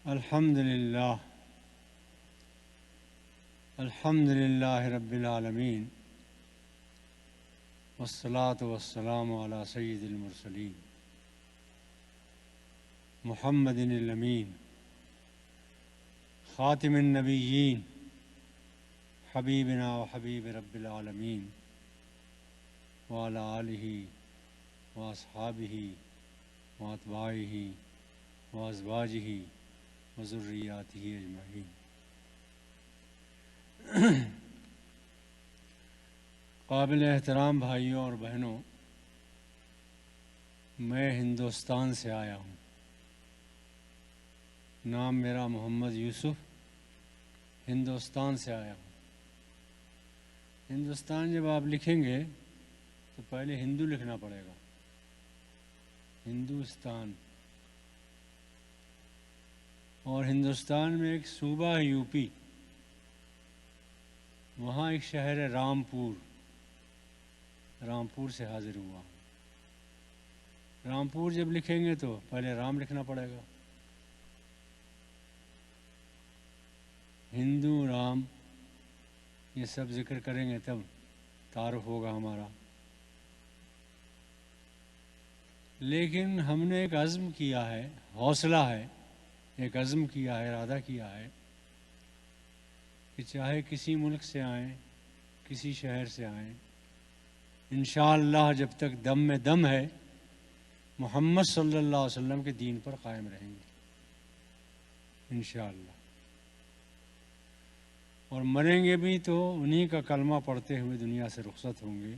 الحمد للہ رب العالمین والصلاة والسلام علی سید المرسلین محمد الامین خاتم النبیین حبیبنا و حبیب رب العالمین وعلی آلہ و اصحابہ و اتباعہ و ازواجہ و ذریاتہ اجمعین۔ قابل احترام بھائیوں اور بہنوں، میں ہندوستان سے آیا ہوں۔ نام میرا محمد یوسف، ہندوستان سے آیا ہوں۔ ہندوستان جب آپ لکھیں گے تو پہلے ہندو لکھنا پڑے گا، ہندوستان۔ اور ہندوستان میں ایک صوبہ ہے یو پی، وہاں ایک شہر ہے رامپور، رامپور سے حاضر ہوا ہوں۔ رامپور جب لکھیں گے تو پہلے رام لکھنا پڑے گا، ہندو رام یہ سب ذکر کریں گے تب تعارف ہوگا ہمارا۔ لیکن ہم نے ایک عزم کیا ہے، حوصلہ ہے، ایک عزم کیا ہے، ارادہ کیا ہے کہ چاہے کسی ملک سے آئیں، کسی شہر سے آئیں، انشاءاللہ جب تک دم میں دم ہے محمد صلی اللہ علیہ وسلم کے دین پر قائم رہیں گے انشاءاللہ، اور مریں گے بھی تو انہی کا کلمہ پڑھتے ہوئے دنیا سے رخصت ہوں گے،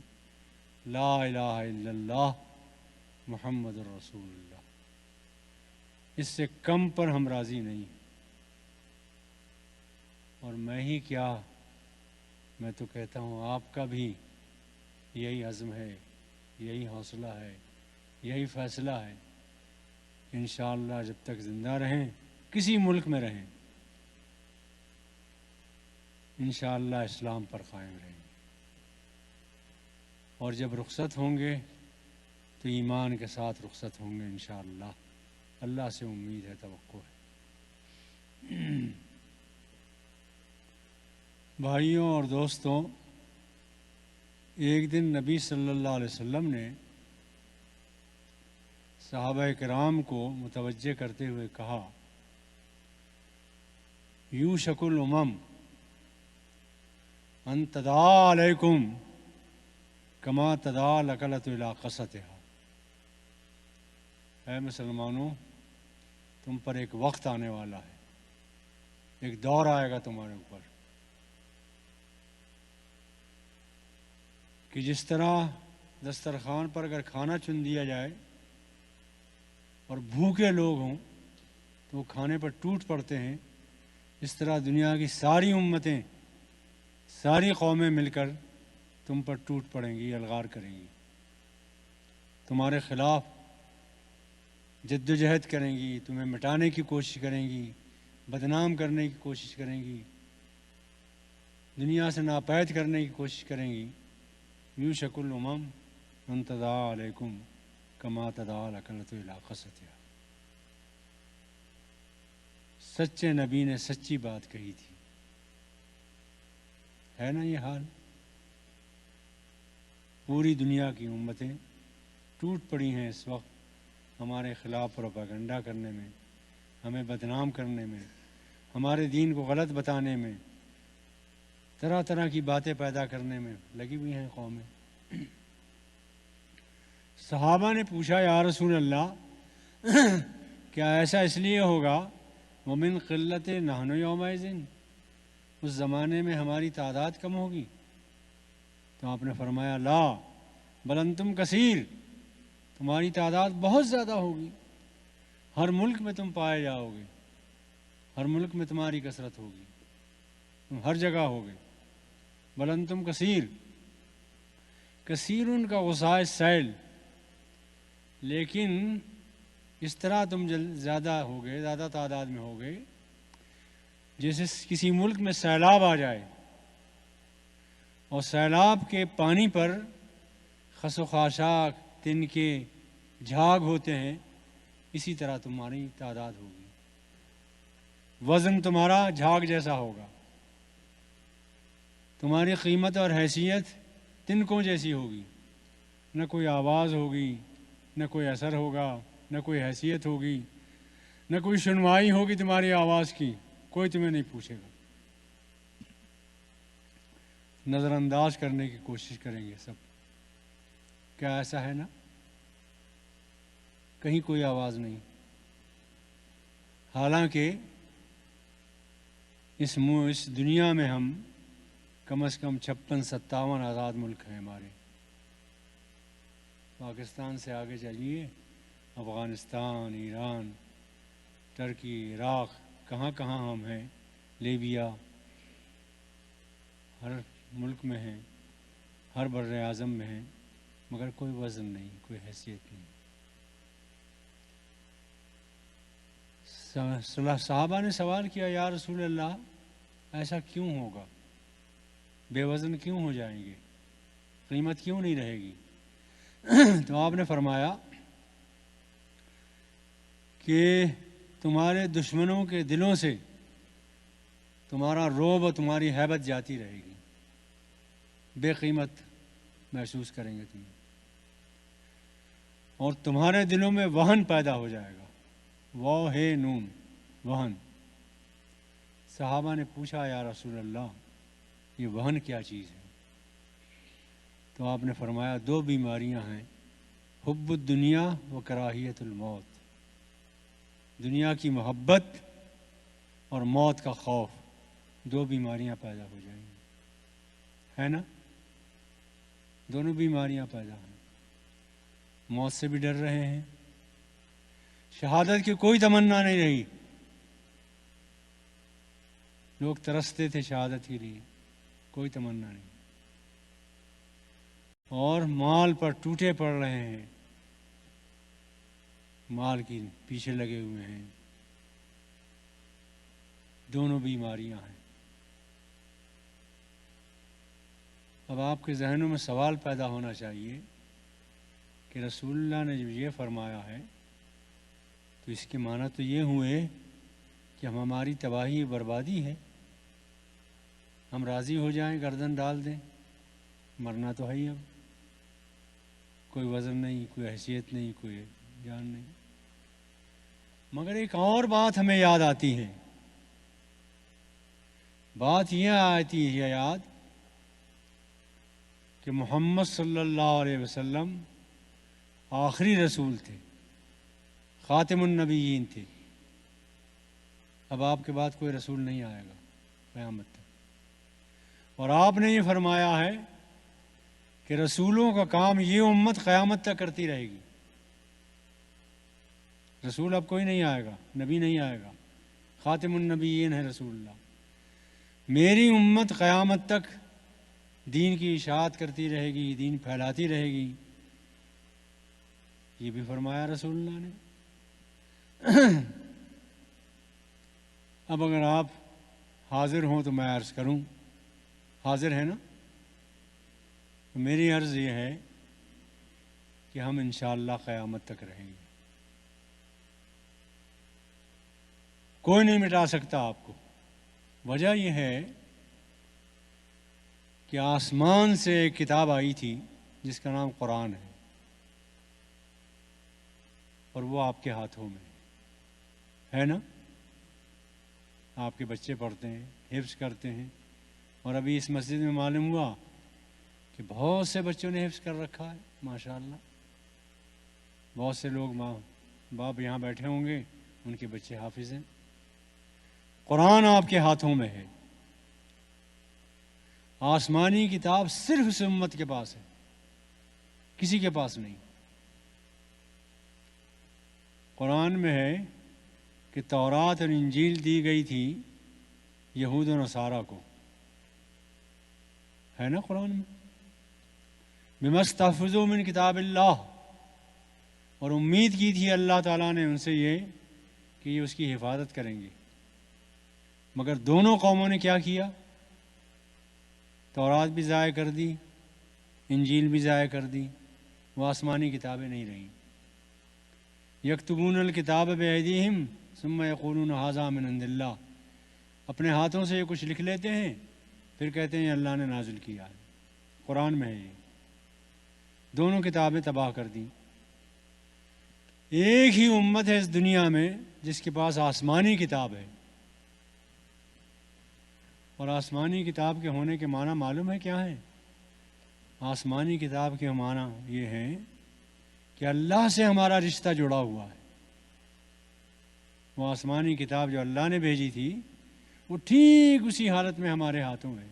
لا الہ الا اللہ محمد الرسول اللہ۔ اس سے کم پر ہم راضی نہیں۔ اور میں ہی کیا، میں تو کہتا ہوں آپ کا بھی یہی عزم ہے، یہی حوصلہ ہے، یہی فیصلہ ہے، انشاءاللہ جب تک زندہ رہیں، کسی ملک میں رہیں، انشاءاللہ اسلام پر قائم رہیں گے، اور جب رخصت ہوں گے تو ایمان کے ساتھ رخصت ہوں گے انشاءاللہ۔ اللہ سے امید ہے، توقع ہے۔ بھائیوں اور دوستوں، ایک دن نبی صلی اللہ علیہ وسلم نے صحابہ کرام کو متوجہ کرتے ہوئے کہا، یوشک الامم ان تداعی علیکم کما تداعی الاکلۃ الی قصتھا۔ اے مسلمانوں، تم پر ایک وقت آنے والا ہے، ایک دور آئے گا تمہارے اوپر کہ جس طرح دسترخوان پر اگر کھانا چن دیا جائے اور بھوکے لوگ ہوں تو وہ کھانے پر ٹوٹ پڑتے ہیں، اس طرح دنیا کی ساری امتیں، ساری قومیں مل کر تم پر ٹوٹ پڑیں گی، الغار کریں گی، تمہارے خلاف جد و جہد کریں گی، تمہیں مٹانے کی کوشش کریں گی، بدنام کرنے کی کوشش کریں گی، دنیا سے ناپید کرنے کی کوشش کریں گی۔ یوشک الامم ان تداعی علیکم کما تداعی الاکلۃ الی قصتھا۔ سچے نبی نے سچی بات کہی تھی، ہے نا یہ حال؟ پوری دنیا کی امتیں ٹوٹ پڑی ہیں اس وقت ہمارے خلاف پروپیگنڈا کرنے میں، ہمیں بدنام کرنے میں، ہمارے دین کو غلط بتانے میں، طرح طرح کی باتیں پیدا کرنے میں لگی ہوئی ہیں قومیں۔ صحابہ نے پوچھا، یا رسول اللہ، کیا ایسا اس لیے ہوگا ومن قلت نحن یومئذ، اس زمانے میں ہماری تعداد کم ہوگی؟ تو آپ نے فرمایا، لا بل انتم کثیر، تمہاری تعداد بہت زیادہ ہوگی، ہر ملک میں تم پائے جاؤ گے، ہر ملک میں تمہاری کثرت ہوگی، تم ہر جگہ ہوگے۔ بل انتم کثیر، کثیر ان کا غصائے سیل، لیکن اس طرح تم زیادہ ہوگے، زیادہ تعداد میں ہوگے جیسے کسی ملک میں سیلاب آ جائے اور سیلاب کے پانی پر خس و خاشاک، تنکے، جھاگ ہوتے ہیں، اسی طرح تمہاری تعداد ہوگی۔ وزن تمہارا جھاگ جیسا ہوگا، تمہاری قیمت اور حیثیت تنکوں جیسی ہوگی، نہ کوئی آواز ہوگی، نہ کوئی اثر ہوگا، نہ کوئی حیثیت ہوگی، نہ کوئی سنوائی ہوگی تمہاری آواز کی، کوئی تمہیں نہیں پوچھے گا، نظر انداز کرنے کی کوشش کریں گے سب۔ کیا ایسا ہے نا؟ کہیں کوئی آواز نہیں، حالانکہ اس دنیا میں ہم کم از کم 56-57 آزاد ملک ہیں ہمارے۔ پاکستان سے آگے چلیے، افغانستان، ایران، ترکی، عراق، کہاں کہاں ہم ہیں، لیبیا، ہر ملک میں ہیں، ہر بر اعظم میں ہیں، مگر کوئی وزن نہیں، کوئی حیثیت نہیں۔ صحابہ نے سوال کیا، یا رسول اللہ ایسا کیوں ہوگا؟ بے وزن کیوں ہو جائیں گے؟ قیمت کیوں نہیں رہے گی؟ تو آپ نے فرمایا کہ تمہارے دشمنوں کے دلوں سے تمہارا رعب اور تمہاری ہیبت جاتی رہے گی، بے قیمت محسوس کریں گے تمہیں، اور تمہارے دلوں میں وہن پیدا ہو جائے گا، وہن۔ صحابہ نے پوچھا، یا رسول اللہ یہ وہن کیا چیز ہے؟ تو آپ نے فرمایا 2 بیماریاں ہیں، حب الدنیا و کراہیت الموت، دنیا کی محبت اور موت کا خوف، 2 بیماریاں پیدا ہو جائیں گی، ہے نا؟ دونوں بیماریاں پیدا ہیں، موت سے بھی ڈر رہے ہیں، شہادت کی کوئی تمنا نہیں رہی، لوگ ترستے تھے شہادت کے لیے، کوئی تمنا نہیں، اور مال پر ٹوٹے پڑ رہے ہیں، مال کی پیچھے لگے ہوئے ہیں، دونوں بیماریاں ہیں۔ اب آپ کے ذہنوں میں سوال پیدا ہونا چاہیے کہ رسول اللہ نے جب یہ فرمایا ہے تو اس کے معنی تو یہ ہوئے کہ ہماری تباہی بربادی ہے، ہم راضی ہو جائیں، گردن ڈال دیں، مرنا تو ہے ہی، اب کوئی وزن نہیں، کوئی حیثیت نہیں، کوئی جان نہیں۔ مگر ایک اور بات ہمیں یاد آتی ہے، بات یہ آتی ہے یاد کہ محمد صلی اللہ علیہ وسلم آخری رسول تھے، خاتم النبیین تھے، اب آپ کے بعد کوئی رسول نہیں آئے گا قیامت تک، اور آپ نے یہ فرمایا ہے کہ رسولوں کا کام یہ امت قیامت تک کرتی رہے گی، رسول اب کوئی نہیں آئے گا، نبی نہیں آئے گا، خاتم النبیین ہے رسول اللہ، میری امت قیامت تک دین کی اشاعت کرتی رہے گی، دین پھیلاتی رہے گی، یہ بھی فرمایا رسول اللہ نے۔ اب اگر آپ حاضر ہوں تو میں عرض کروں، حاضر ہے نا؟ تو میری عرض یہ ہے کہ ہم انشاءاللہ قیامت تک رہیں گے، کوئی نہیں مٹا سکتا آپ کو۔ وجہ یہ ہے کہ آسمان سے ایک کتاب آئی تھی جس کا نام قرآن ہے، اور وہ آپ کے ہاتھوں میں ہے نا؟ آپ کے بچے پڑھتے ہیں، حفظ کرتے ہیں، اور ابھی اس مسجد میں معلوم ہوا کہ بہت سے بچوں نے حفظ کر رکھا ہے، ماشاءاللہ، بہت سے لوگ ماں باپ یہاں بیٹھے ہوں گے، ان کے بچے حافظ ہیں۔ قرآن آپ کے ہاتھوں میں ہے، آسمانی کتاب صرف اس امت کے پاس ہے، کسی کے پاس نہیں۔ قرآن میں ہے کہ تورات اور انجیل دی گئی تھی یہود و نصارہ کو، ہے نا قرآن میں، بِمَسْتَحْفِظُوا مِن کتاب اللہ، اور امید کی تھی اللہ تعالیٰ نے ان سے یہ کہ یہ اس کی حفاظت کریں گے، مگر دونوں قوموں نے کیا کیا؟ تورات بھی ضائع کر دی، انجیل بھی ضائع کر دی، وہ آسمانی کتابیں نہیں رہیں۔ یکتبون الکتاب بایدیہم ثم یقولون ھذا من عند اللہ اپنے ہاتھوں سے یہ کچھ لکھ لیتے ہیں، پھر کہتے ہیں اللہ نے نازل کیا ہے، قرآن میں ہے یہ۔ دونوں کتابیں تباہ کر دیں۔ ایک ہی امت ہے اس دنیا میں جس کے پاس آسمانی کتاب ہے، اور آسمانی کتاب کے ہونے کے معنی معلوم ہے کیا ہے؟ آسمانی کتاب کے معنی یہ ہے کہ اللہ سے ہمارا رشتہ جڑا ہوا ہے۔ وہ آسمانی کتاب جو اللہ نے بھیجی تھی وہ ٹھیک اسی حالت میں ہمارے ہاتھوں ہے۔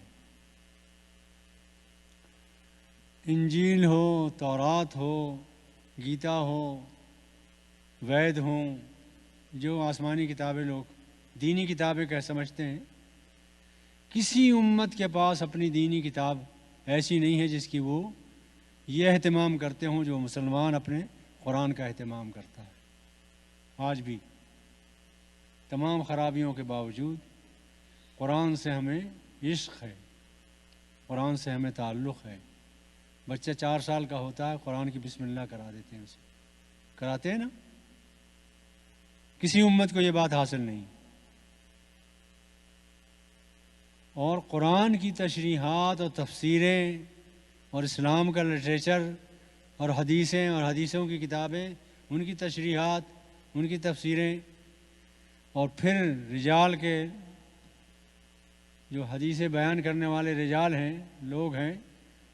انجیل ہو، تورات ہو، گیتا ہو، وید ہوں، جو آسمانی کتابیں لوگ دینی کتابیں کہہ سمجھتے ہیں، کسی امت کے پاس اپنی دینی کتاب ایسی نہیں ہے جس کی وہ یہ اہتمام کرتے ہوں جو مسلمان اپنے قرآن کا اہتمام کرتا ہے۔ آج بھی تمام خرابیوں کے باوجود قرآن سے ہمیں عشق ہے، قرآن سے ہمیں تعلق ہے۔ بچہ 4 سال کا ہوتا ہے، قرآن کی بسم اللہ کرا دیتے ہیں، اسے کراتے ہیں نا۔ کسی امت کو یہ بات حاصل نہیں۔ اور قرآن کی تشریحات اور تفسیریں اور اسلام کا لٹریچر اور حدیثیں اور حدیثوں کی کتابیں، ان کی تشریحات، ان کی تفسیریں، اور پھر رجال کے جو حدیثیں بیان کرنے والے رجال ہیں، لوگ ہیں،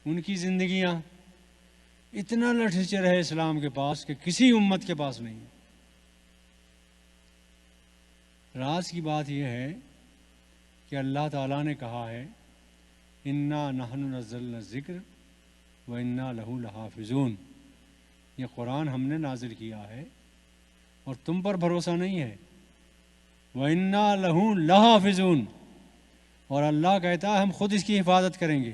ان کی زندگیاں، اتنا لٹریچر ہے اسلام کے پاس کہ کسی امت کے پاس نہیں۔ راز کی بات یہ ہے کہ اللہ تعالیٰ نے کہا ہے انا نحن نزلنا الذکر و انا لہ لحافظون، یہ قرآن ہم نے نازل کیا ہے اور تم پر بھروسہ نہیں ہے۔ وَإِنَّا لَهُ لَحَافِظُونَ، اور اللہ کہتا ہے ہم خود اس کی حفاظت کریں گے۔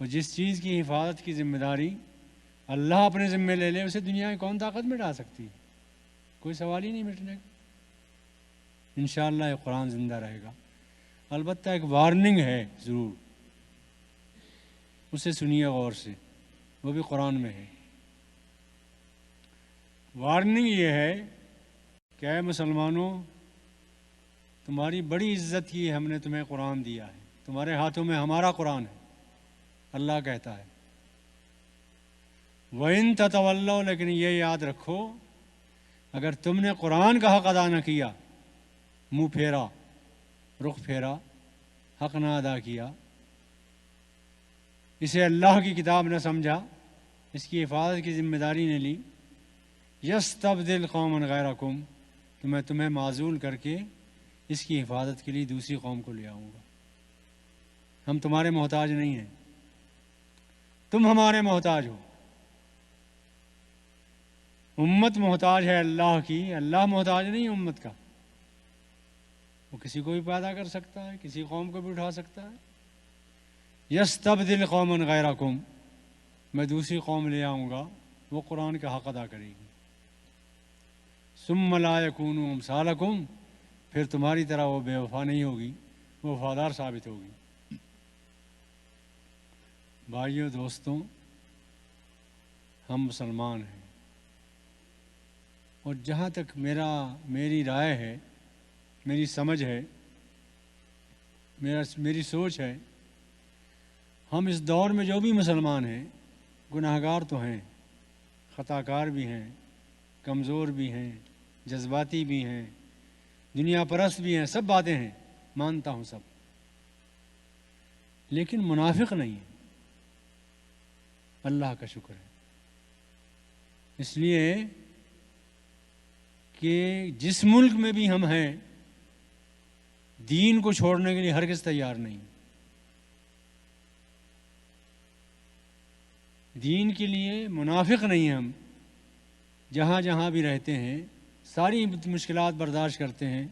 اور جس چیز کی حفاظت کی ذمہ داری اللہ اپنے ذمہ لے لے، اسے دنیا کی کون طاقت مٹا سکتی؟ کوئی سوال ہی نہیں مٹنے کا۔ انشاءاللہ یہ قرآن زندہ رہے گا۔ البتہ ایک وارننگ ہے ضرور، اسے سنیے غور سے، وہ بھی قرآن میں ہے۔ وارننگ یہ ہے کہ اے مسلمانوں، تمہاری بڑی عزت کی ہم نے تمہیں قرآن دیا ہے، تمہارے ہاتھوں میں ہمارا قرآن ہے۔ اللہ کہتا ہے وَإِن تَتَوَلَّوْا، لیکن یہ یاد رکھو اگر تم نے قرآن کا حق ادا نہ کیا، منہ پھیرا، رخ پھیرا، حق نہ ادا کیا، اسے اللہ کی کتاب نہ سمجھا، اس کی حفاظت کی ذمہ داری نے لی، یستبدل قوما غیرکم، تو میں تمہیں معزول کر کے اس کی حفاظت کے لیے دوسری قوم کو لے آؤں گا۔ ہم تمہارے محتاج نہیں ہیں، تم ہمارے محتاج ہو۔ امت محتاج ہے اللہ کی، اللہ محتاج نہیں امت کا۔ وہ کسی کو بھی پیدا کر سکتا ہے، کسی قوم کو بھی اٹھا سکتا ہے۔ یستبدل قوما غیرکم، میں دوسری قوم لے آؤں گا، وہ قرآن کا حق ادا کرے گی۔ ثم لا یکونوا امثالکم، پھر تمہاری طرح وہ بے وفا نہیں ہوگی، وہ وفادار ثابت ہوگی۔ بھائیوں دوستوں، ہم مسلمان ہیں، اور جہاں تک میری رائے ہے، میری سمجھ ہے، میری سوچ ہے، ہم اس دور میں جو بھی مسلمان ہیں، گناہ گار تو ہیں، خطا کار بھی ہیں، کمزور بھی ہیں، جذباتی بھی ہیں، دنیا پرست بھی ہیں، سب باتیں ہیں، مانتا ہوں سب، لیکن منافق نہیں ہیں، اللہ کا شکر ہے۔ اس لیے کہ جس ملک میں بھی ہم ہیں، دین کو چھوڑنے کے لیے ہرگز تیار نہیں۔ دین کے لیے منافق نہیں ہم، جہاں جہاں بھی رہتے ہیں ساری مشکلات برداشت کرتے ہیں،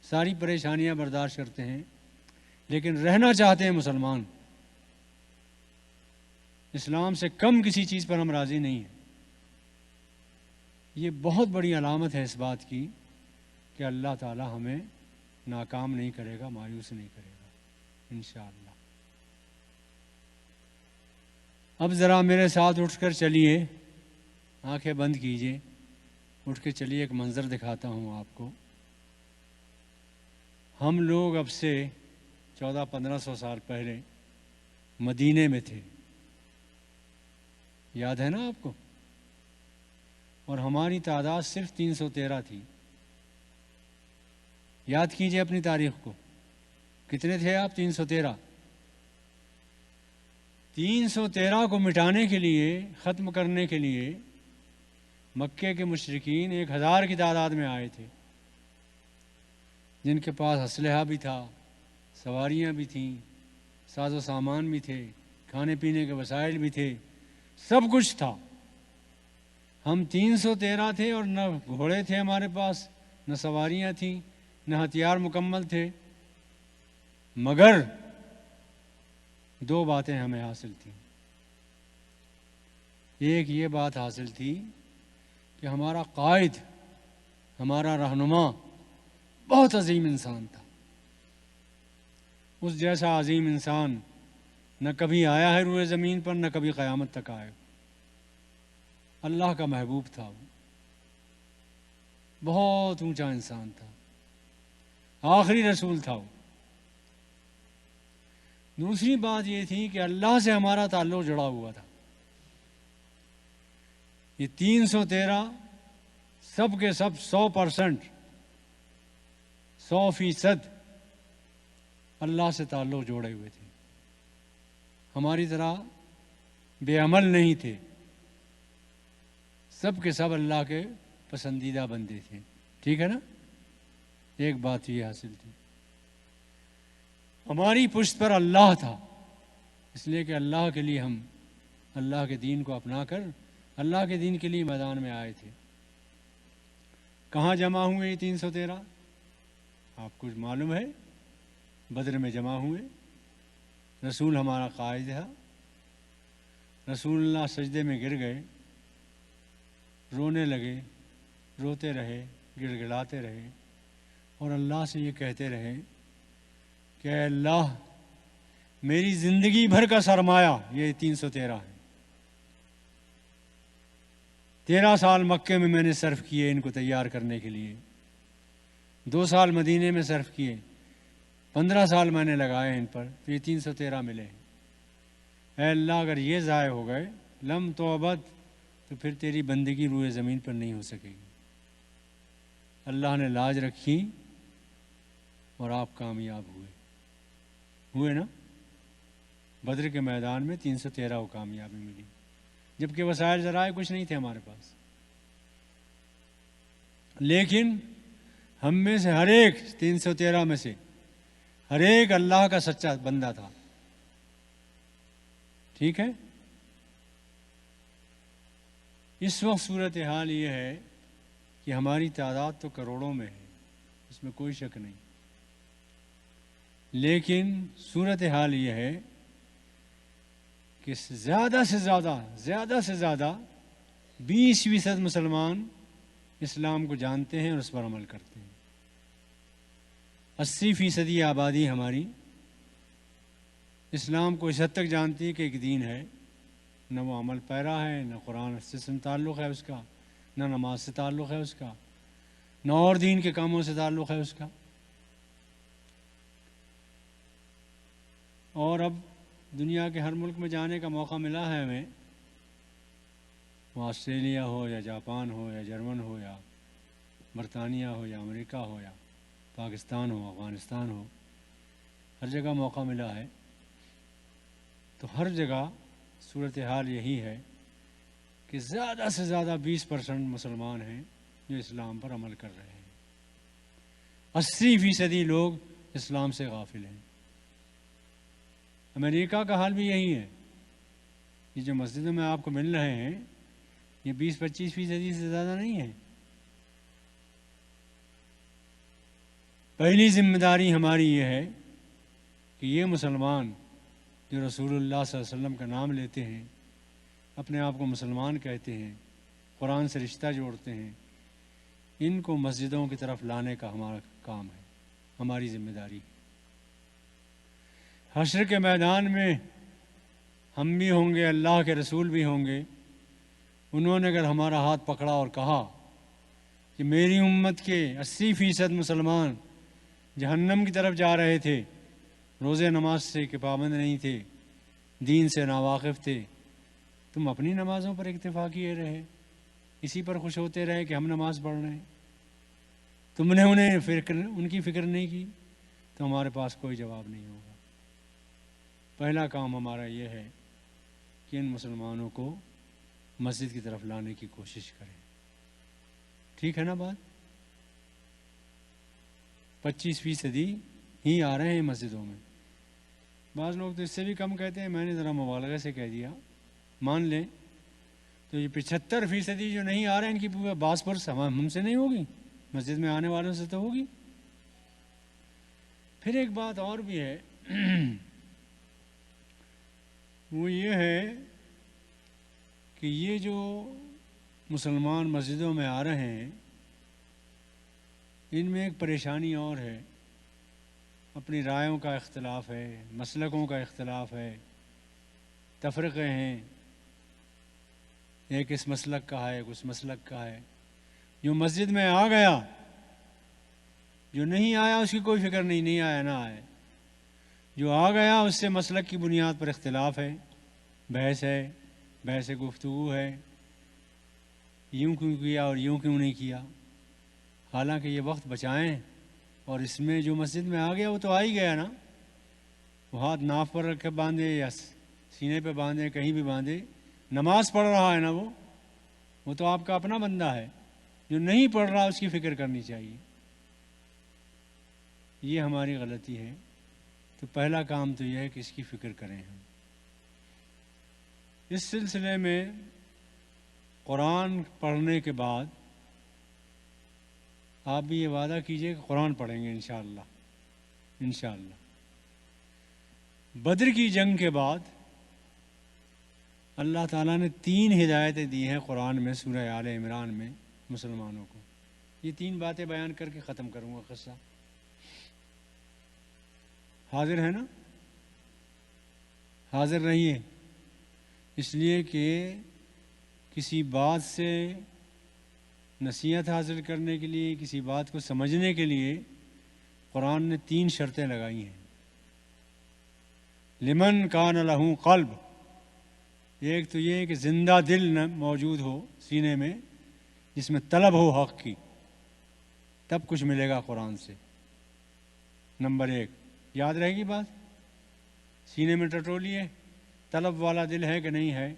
ساری پریشانیاں برداشت کرتے ہیں، لیکن رہنا چاہتے ہیں مسلمان۔ اسلام سے کم کسی چیز پر ہم راضی نہیں ہیں۔ یہ بہت بڑی علامت ہے اس بات کی کہ اللہ تعالی ہمیں ناکام نہیں کرے گا، مایوس نہیں کرے گا انشاءاللہ۔ اب ذرا میرے ساتھ اٹھ کر چلیے، آنکھیں بند کیجیے، اٹھ کے چلیے، ایک منظر دکھاتا ہوں آپ کو۔ ہم لوگ اب سے 1400-1500 سال پہلے مدینے میں تھے، یاد ہے نا آپ کو؟ اور ہماری تعداد صرف 313 تھی۔ یاد کیجئے اپنی تاریخ کو، کتنے تھے آپ؟ 313۔ 313 کو مٹانے کے لیے، ختم کرنے کے لیے مکے کے مشرکین 1000 کی تعداد میں آئے تھے، جن کے پاس اسلحہ بھی تھا، سواریاں بھی تھیں، ساز و سامان بھی تھے، کھانے پینے کے وسائل بھی تھے، سب کچھ تھا۔ ہم 313 تھے اور نہ گھوڑے تھے ہمارے پاس، نہ سواریاں تھیں، نہ ہتھیار مکمل تھے، مگر 2 باتیں ہمیں حاصل تھیں۔ ایک یہ بات حاصل تھی کہ ہمارا قائد، ہمارا رہنما بہت عظیم انسان تھا۔ اس جیسا عظیم انسان نہ کبھی آیا ہے روئے زمین پر، نہ کبھی قیامت تک آئے۔ اللہ کا محبوب تھا وہ، بہت اونچا انسان تھا، آخری رسول تھا وہ۔ دوسری بات یہ تھی کہ اللہ سے ہمارا تعلق جڑا ہوا تھا۔ یہ 313 سب کے سب 100% 100% اللہ سے تعلق جوڑے ہوئے تھے، ہماری طرح بے عمل نہیں تھے، سب کے سب اللہ کے پسندیدہ بندے تھے۔ ٹھیک ہے نا؟ ایک بات یہ حاصل تھی، ہماری پشت پر اللہ تھا، اس لیے کہ اللہ کے لیے ہم اللہ کے دین کو اپنا کر اللہ کے دین کے لیے میدان میں آئے تھے۔ کہاں جمع ہوئے یہ 313؟ آپ کو معلوم ہے، بدر میں جمع ہوئے۔ رسول ہمارا قائد تھا، رسول اللہ سجدے میں گر گئے، رونے لگے، روتے رہے، گڑ گڑاتے رہے، اور اللہ سے یہ کہتے رہے کہ اے اللہ، میری زندگی بھر کا سرمایہ یہ 313 ہے۔ 13 سال مکے میں نے صرف کیے ان کو تیار کرنے کے لیے، 2 سال مدینے میں صرف کیے، 15 سال میں نے لگائے ان پر، تو یہ 313 ملے ہیں۔ اے اللہ، اگر یہ ضائع ہو گئے لم تو ابد، تو پھر تیری بندگی روئے زمین پر نہیں ہو سکے گی۔ اللہ نے لاج رکھی اور آپ کامیاب ہوئے نا؟ بدر کے میدان میں 313 کو کامیابی ملی، جبکہ وسائل ذرائع کچھ نہیں تھے ہمارے پاس۔ لیکن ہم میں سے ہر ایک 313 میں سے ہر ایک اللہ کا سچا بندہ تھا۔ ٹھیک ہے؟ اس وقت صورتحال یہ ہے کہ ہماری تعداد تو کروڑوں میں ہے، اس میں کوئی شک نہیں، لیکن صورتحال یہ ہے کہ زیادہ سے زیادہ 20% مسلمان اسلام کو جانتے ہیں اور اس پر عمل کرتے ہیں۔ 80% آبادی ہماری اسلام کو اس حد تک جانتی ہے کہ ایک دین ہے، نہ وہ عمل پیرا ہے، نہ قرآن سے تعلق ہے اس کا، نہ نماز سے تعلق ہے اس کا، نہ اور دین کے کاموں سے تعلق ہے اس کا۔ اور اب دنیا کے ہر ملک میں جانے کا موقع ملا ہے ہمیں، وہ آسٹریلیا ہو یا جاپان ہو یا جرمن ہو یا برطانیہ ہو یا امریکہ ہو یا پاکستان ہو، افغانستان ہو، ہر جگہ موقع ملا ہے۔ تو ہر جگہ صورتحال یہی ہے کہ زیادہ سے زیادہ 20% مسلمان ہیں جو اسلام پر عمل کر رہے ہیں، 80% لوگ اسلام سے غافل ہیں۔ امریکہ کا حال بھی یہی ہے، یہ جو مسجدوں میں آپ کو مل رہے ہیں یہ 20-25% سے زیادہ نہیں ہے۔ پہلی ذمہ داری ہماری یہ ہے کہ یہ مسلمان جو رسول اللہ صلی اللہ علیہ وسلم کا نام لیتے ہیں، اپنے آپ کو مسلمان کہتے ہیں، قرآن سے رشتہ جوڑتے ہیں، ان کو مسجدوں کی طرف لانے کا ہمارا کام ہے، ہماری ذمہ داری۔ حشر کے میدان میں ہم بھی ہوں گے، اللہ کے رسول بھی ہوں گے، انہوں نے اگر ہمارا ہاتھ پکڑا اور کہا کہ میری امت کے 80% مسلمان جہنم کی طرف جا رہے تھے، روزے نماز سے کہ پابند نہیں تھے، دین سے ناواقف تھے، تم اپنی نمازوں پر اکتفا کیے رہے، اسی پر خوش ہوتے رہے کہ ہم نماز پڑھ رہے ہیں، تم نے ان کی فکر نہیں کی، تو ہمارے پاس کوئی جواب نہیں ہوگا۔ پہلا کام ہمارا یہ ہے کہ ان مسلمانوں کو مسجد کی طرف لانے کی کوشش کریں۔ ٹھیک ہے نا بات؟ 25% ہی آ رہے ہیں مسجدوں میں، بعض لوگ تو اس سے بھی کم کہتے ہیں، میں نے ذرا مبالغہ سے کہہ دیا، مان لیں تو یہ 75% جو نہیں آ رہے ہیں ان کی باس پرس ہم سے نہیں ہوگی، مسجد میں آنے والوں سے تو ہوگی۔ پھر ایک بات اور بھی ہے، وہ یہ ہے کہ یہ جو مسلمان مسجدوں میں آ رہے ہیں ان میں ایک پریشانی اور ہے، اپنی رائوں کا اختلاف ہے، مسلکوں کا اختلاف ہے، تفرقے ہیں، ایک اس مسلک کا ہے، ایک اس مسلک کا ہے۔ جو مسجد میں آ گیا، جو نہیں آیا اس کی کوئی فکر نہیں، نہیں آیا نہ آئے، جو آ گیا اس سے مسلک کی بنیاد پر اختلاف ہے، بحث گفتگو ہے، یوں کیوں کیا اور یوں کیوں نہیں کیا۔ حالانکہ یہ وقت بچائیں، اور اس میں جو مسجد میں آ گیا وہ تو آ ہی گیا نا، وہ ہاتھ ناف پر رکھ کے باندھے یا سینے پہ باندھے، کہیں بھی باندھے، نماز پڑھ رہا ہے نا، وہ تو آپ کا اپنا بندہ ہے۔ جو نہیں پڑھ رہا اس کی فکر کرنی چاہیے، یہ ہماری غلطی ہے۔ تو پہلا کام تو یہ ہے کہ اس کی فکر کریں ہم۔ اس سلسلے میں قرآن پڑھنے کے بعد آپ بھی یہ وعدہ کیجئے کہ قرآن پڑھیں گے انشاءاللہ۔ انشاءاللہ بدر کی جنگ کے بعد اللہ تعالیٰ نے 3 ہدایتیں دی ہیں قرآن میں، سورہ آل عمران میں مسلمانوں کو۔ یہ 3 باتیں بیان کر کے ختم کروں گا قصہ۔ حاضر ہے نا؟ حاضر رہیے، اس لیے کہ کسی بات سے نصیحت حاصل کرنے کے لیے، کسی بات کو سمجھنے کے لیے قرآن نے 3 شرطیں لگائی ہیں۔ لمن کان لہ قلب، ایک تو یہ کہ زندہ دل موجود ہو سینے میں، جس میں طلب ہو حق کی، تب کچھ ملے گا قرآن سے۔ نمبر 1، یاد رہے گی بات؟ سینے میں ٹٹولیے، طلب والا دل ہے کہ نہیں ہے،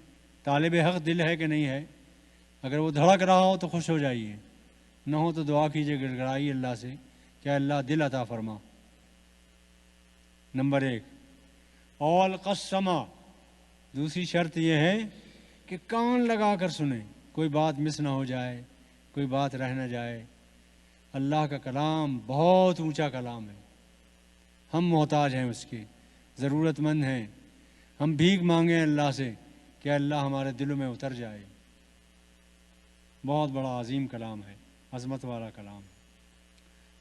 طالب حق دل ہے کہ نہیں ہے۔ اگر وہ دھڑک رہا ہو تو خوش ہو جائیے، نہ ہو تو دعا کیجیے، گڑ گڑائیے اللہ سے کہ اللہ دل عطا فرما۔ نمبر 1۔ اول قسمہ، دوسری شرط یہ ہے کہ کان لگا کر سنیں، کوئی بات مس نہ ہو جائے، کوئی بات رہ نہ جائے۔ اللہ کا کلام بہت اونچا کلام ہے، ہم محتاج ہیں اس کے، ضرورت مند ہیں، ہم بھیک مانگیں اللہ سے کہ اللہ ہمارے دلوں میں اتر جائے۔ بہت بڑا عظیم کلام ہے، عظمت والا کلام ہے۔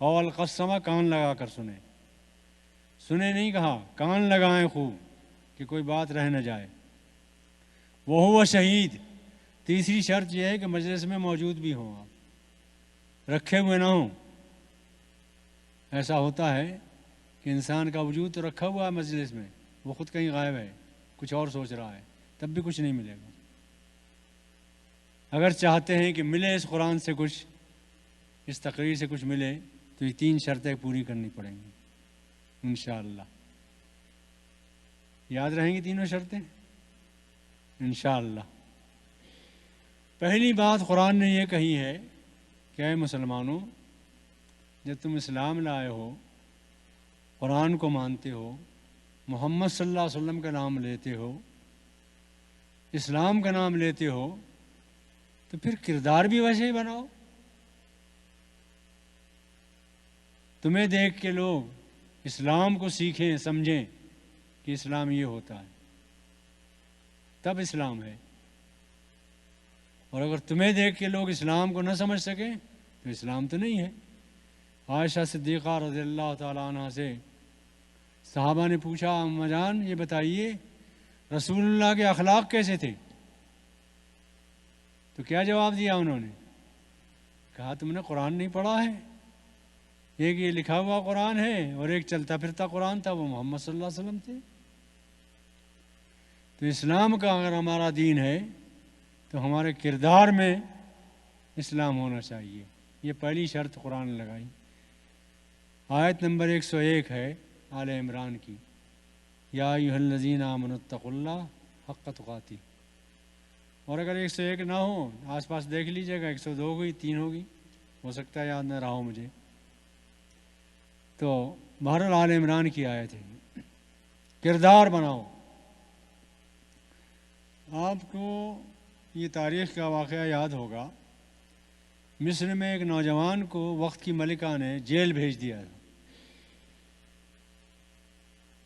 اول قسمہ، کان لگا کر سنیں، سنیں نہیں کہا، کان لگائیں خوب کہ کوئی بات رہ نہ جائے۔ وہ شہید، تیسری شرط یہ ہے کہ مجلس میں موجود بھی ہوں، آپ رکھے ہوئے نہ ہوں۔ ایسا ہوتا ہے کہ انسان کا وجود تو رکھا ہوا ہے مجلس میں، وہ خود کہیں غائب ہے، کچھ اور سوچ رہا ہے، تب بھی کچھ نہیں ملے گا۔ اگر چاہتے ہیں کہ ملے اس قرآن سے کچھ، اس تقریر سے کچھ ملے، تو یہ 3 شرطیں پوری کرنی پڑیں گی انشاءاللہ۔ یاد رہیں گی تینوں شرطیں انشاءاللہ۔ پہلی بات قرآن نے یہ کہی ہے کہ اے مسلمانوں، جب تم اسلام لائے ہو، قرآن کو مانتے ہو، محمد صلی اللہ علیہ وسلم کا نام لیتے ہو، اسلام کا نام لیتے ہو، تو پھر کردار بھی ویسے ہی بناؤ۔ تمہیں دیکھ کے لوگ اسلام کو سیکھیں، سمجھیں کہ اسلام یہ ہوتا ہے، تب اسلام ہے۔ اور اگر تمہیں دیکھ کے لوگ اسلام کو نہ سمجھ سکیں تو اسلام تو نہیں ہے۔ عائشہ صدیقہ رضی اللہ تعالیٰ عنہ سے صحابہ نے پوچھا، اماں جان یہ بتائیے رسول اللہ کے اخلاق کیسے تھے؟ تو کیا جواب دیا انہوں نے؟ کہا تم نے قرآن نہیں پڑھا ہے؟ ایک یہ لکھا ہوا قرآن ہے اور ایک چلتا پھرتا قرآن تھا، وہ محمد صلی اللہ علیہ وسلم تھے۔ تو اسلام کا اگر ہمارا دین ہے تو ہمارے کردار میں اسلام ہونا چاہیے، یہ پہلی شرط قرآن نے لگائی۔ آیت نمبر 101 ہے آل عمران کی، یا ایھا الذین آمنوا اتقوا اللہ حق تقاتہ۔ اور اگر 101 نہ ہو آس پاس دیکھ لیجیے گا، 102 ہوگی، 3 ہوگی، ہو سکتا ہے یاد نہ رہا ہو مجھے۔ تو بہرحال آل عمران کی آیت ہے، کردار بناؤ۔ آپ کو یہ تاریخ کا واقعہ یاد ہوگا، مصر میں ایک نوجوان کو وقت کی ملکہ نے جیل بھیج دیا تھا،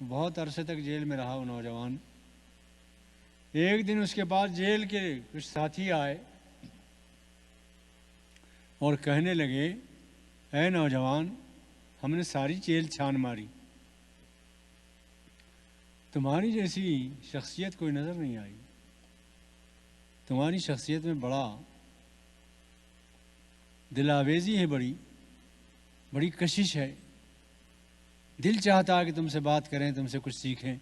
بہت عرصے تک جیل میں رہا وہ نوجوان۔ ایک دن اس کے پاس جیل کے کچھ ساتھی آئے اور کہنے لگے، اے نوجوان، ہم نے ساری جیل چھان ماری، تمہاری جیسی شخصیت کوئی نظر نہیں آئی، تمہاری شخصیت میں بڑا دل آویزی ہے، بڑی کشش ہے، دل چاہتا ہے کہ تم سے بات کریں، تم سے کچھ سیکھیں،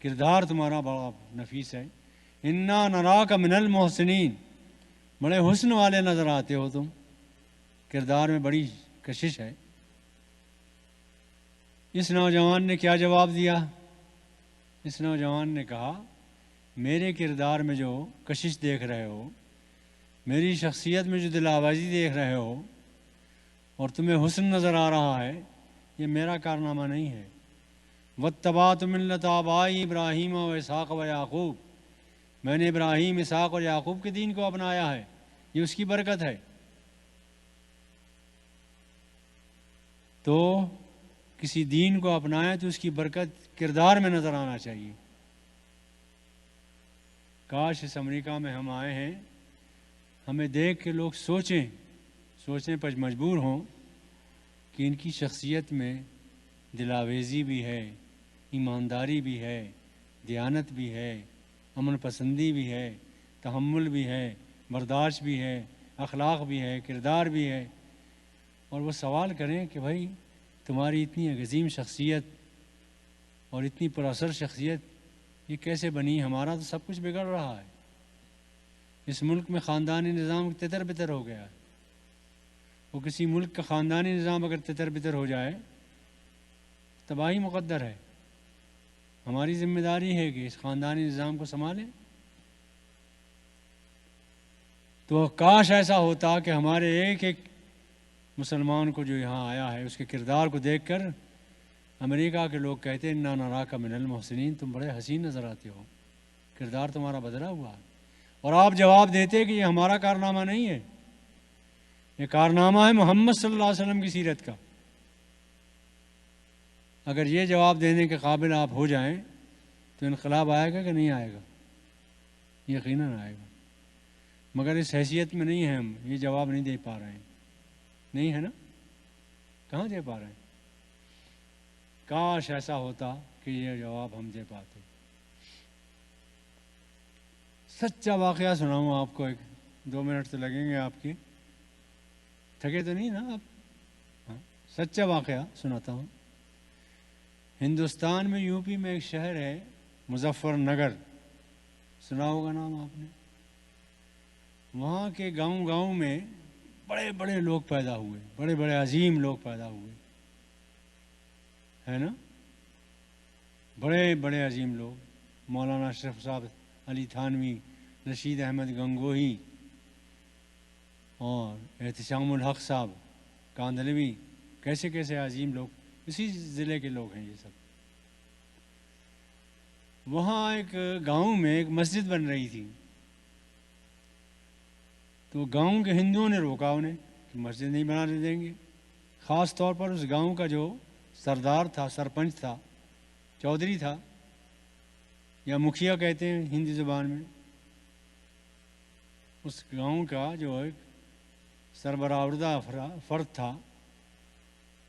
کردار تمہارا بڑا نفیس ہے، انا نراک من المحسنین، بڑے حسن والے نظر آتے ہو تم، کردار میں بڑی کشش ہے۔ اس نوجوان نے کیا جواب دیا؟ اس نوجوان نے کہا، میرے کردار میں جو کشش دیکھ رہے ہو، میری شخصیت میں جو دل آویزی دیکھ رہے ہو اور تمہیں حسن نظر آ رہا ہے، یہ میرا کارنامہ نہیں ہے۔ واتبعت ملت آبائی ابراہیم و اسحاق و یعقوب، میں نے ابراہیم، اسحاق اور یعقوب کے دین کو اپنایا ہے، یہ اس کی برکت ہے۔ تو کسی دین کو اپنائیں تو اس کی برکت کردار میں نظر آنا چاہیے۔ کاش اس امریکہ میں ہم آئے ہیں، ہمیں دیکھ کے لوگ سوچیں پر مجبور ہوں کہ ان کی شخصیت میں دل آویزی بھی ہے، ایمانداری بھی ہے، دیانت بھی ہے، امن پسندی بھی ہے، تحمل بھی ہے، برداشت بھی ہے، اخلاق بھی ہے، کردار بھی ہے۔ اور وہ سوال کریں کہ بھائی تمہاری اتنی عظیم شخصیت اور اتنی پر اثر شخصیت یہ کیسے بنی؟ ہمارا تو سب کچھ بگڑ رہا ہے، اس ملک میں خاندانی نظام تتر بتر ہو گیا ہے۔ وہ کسی ملک کا خاندانی نظام اگر تتر بتر ہو جائے تباہی مقدر ہے۔ ہماری ذمہ داری ہے کہ اس خاندانی نظام کو سنبھالیں۔ تو کاش ایسا ہوتا کہ ہمارے ایک ایک مسلمان کو جو یہاں آیا ہے اس کے کردار کو دیکھ کر امریکہ کے لوگ کہتے ہیں، انا نراک من المحسنین، تم بڑے حسین نظر آتے ہو، کردار تمہارا بدلا ہوا ہے۔ اور آپ جواب دیتے کہ یہ ہمارا کارنامہ نہیں ہے، یہ کارنامہ ہے محمد صلی اللہ علیہ وسلم کی سیرت کا۔ اگر یہ جواب دینے کے قابل آپ ہو جائیں تو انقلاب آئے گا کہ نہیں آئے گا؟ یقیناً آئے گا، مگر اس حیثیت میں نہیں ہیں ہم، یہ جواب نہیں دے پا رہے ہیں، نہیں ہے نا؟ کہاں دے پا رہے ہیں؟ کاش ایسا ہوتا کہ یہ جواب ہم دے پاتے۔ سچا واقعہ سناؤں آپ کو، 2 منٹ تو لگیں گے آپ کے، تھکے تو نہیں نا آپ؟ ہاں، سچا واقعہ سناتا ہوں۔ ہندوستان میں یو پی میں ایک شہر ہے مظفر نگر، سنا ہوگا نام آپ نے۔ وہاں کے گاؤں گاؤں میں بڑے بڑے لوگ پیدا ہوئے، بڑے بڑے عظیم لوگ پیدا ہوئے، ہے نا؟ بڑے بڑے عظیم لوگ، مولانا اشرف صاحب علی تھانوی، رشید احمد گنگوہی اور احتشام الحق صاحب کاندھلوی، کیسے کیسے عظیم لوگ، اسی ضلع کے لوگ ہیں یہ سب۔ وہاں ایک گاؤں میں ایک مسجد بن رہی تھی، تو گاؤں کے ہندوؤں نے روکا انہیں کہ مسجد نہیں بنانے دیں گے۔ خاص طور پر اس گاؤں کا جو سردار تھا، سرپنچ تھا، چودھری تھا، یا مکھیا کہتے ہیں ہندی زبان میں، اس گاؤں کا جو ایک سربراہ فرد تھا،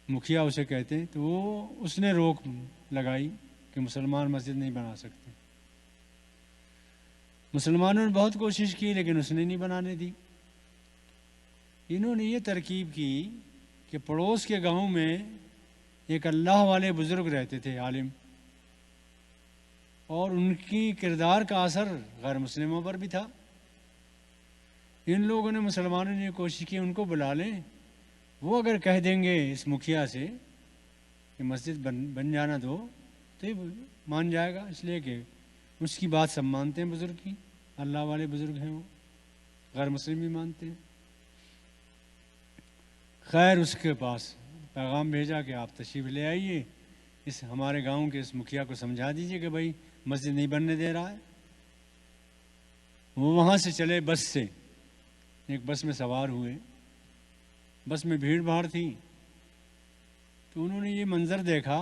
مکھیا اسے کہتے ہیں، تو وہ اس نے روک لگائی کہ مسلمان مسجد نہیں بنا سکتے۔ مسلمانوں نے بہت کوشش کی لیکن اس نے نہیں بنانے دی۔ انہوں نے یہ ترکیب کی کہ پڑوس کے گاؤں میں ایک اللہ والے بزرگ رہتے تھے، عالم، اور ان کی کردار کا اثر غیر مسلموں پر بھی تھا۔ ان لوگوں نے، مسلمانوں نے کوشش کی ان کو بلا لیں، وہ اگر کہہ دیں گے اس مکھیا سے کہ مسجد بن جانا دو تو یہ مان جائے گا، اس لیے کہ اس کی بات سب مانتے ہیں، بزرگ کی، اللہ والے بزرگ ہیں، وہ غیر مسلم بھی مانتے ہیں۔ خیر اس کے پاس پیغام بھیجا کہ آپ تشریف لے آئیے، اس ہمارے گاؤں کے اس مکھیا کو سمجھا دیجئے کہ بھائی مسجد نہیں بننے دے رہا ہے۔ وہ وہاں سے چلے بس سے، ایک بس میں سوار ہوئے، بس میں بھیڑ بھاڑ تھی، تو انہوں نے یہ منظر دیکھا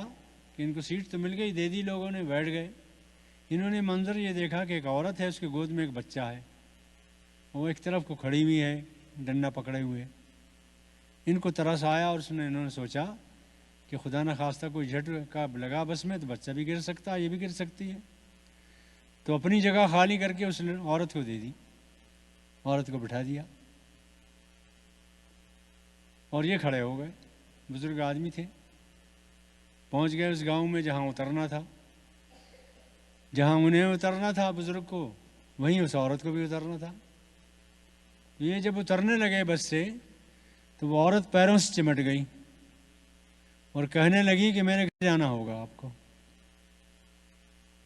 کہ ان کو سیٹ تو مل گئی، دے دی لوگوں نے، بیٹھ گئے۔ انہوں نے منظر یہ دیکھا کہ ایک عورت ہے، اس کے گود میں ایک بچہ ہے، وہ ایک طرف کو کھڑی ہوئی ہے ڈنڈا پکڑے ہوئے۔ ان کو ترس آیا اور انہوں نے سوچا کہ خدا نخواستہ کوئی جھٹکا لگا بس میں تو بچہ بھی گر سکتا ہے، یہ بھی گر سکتی ہے، تو اپنی جگہ خالی کر کے اس نے عورت کو دے دی، عورت کو بٹھا دیا، اور یہ کھڑے ہو گئے۔ بزرگ آدمی تھے، پہنچ گئے اس گاؤں میں جہاں اترنا تھا، جہاں انہیں اترنا تھا بزرگ کو، وہیں اس عورت کو بھی اترنا تھا۔ یہ جب اترنے لگے بس سے تو وہ عورت پیروں سے چمٹ گئی اور کہنے لگی کہ میرے گھر جانا ہوگا آپ کو،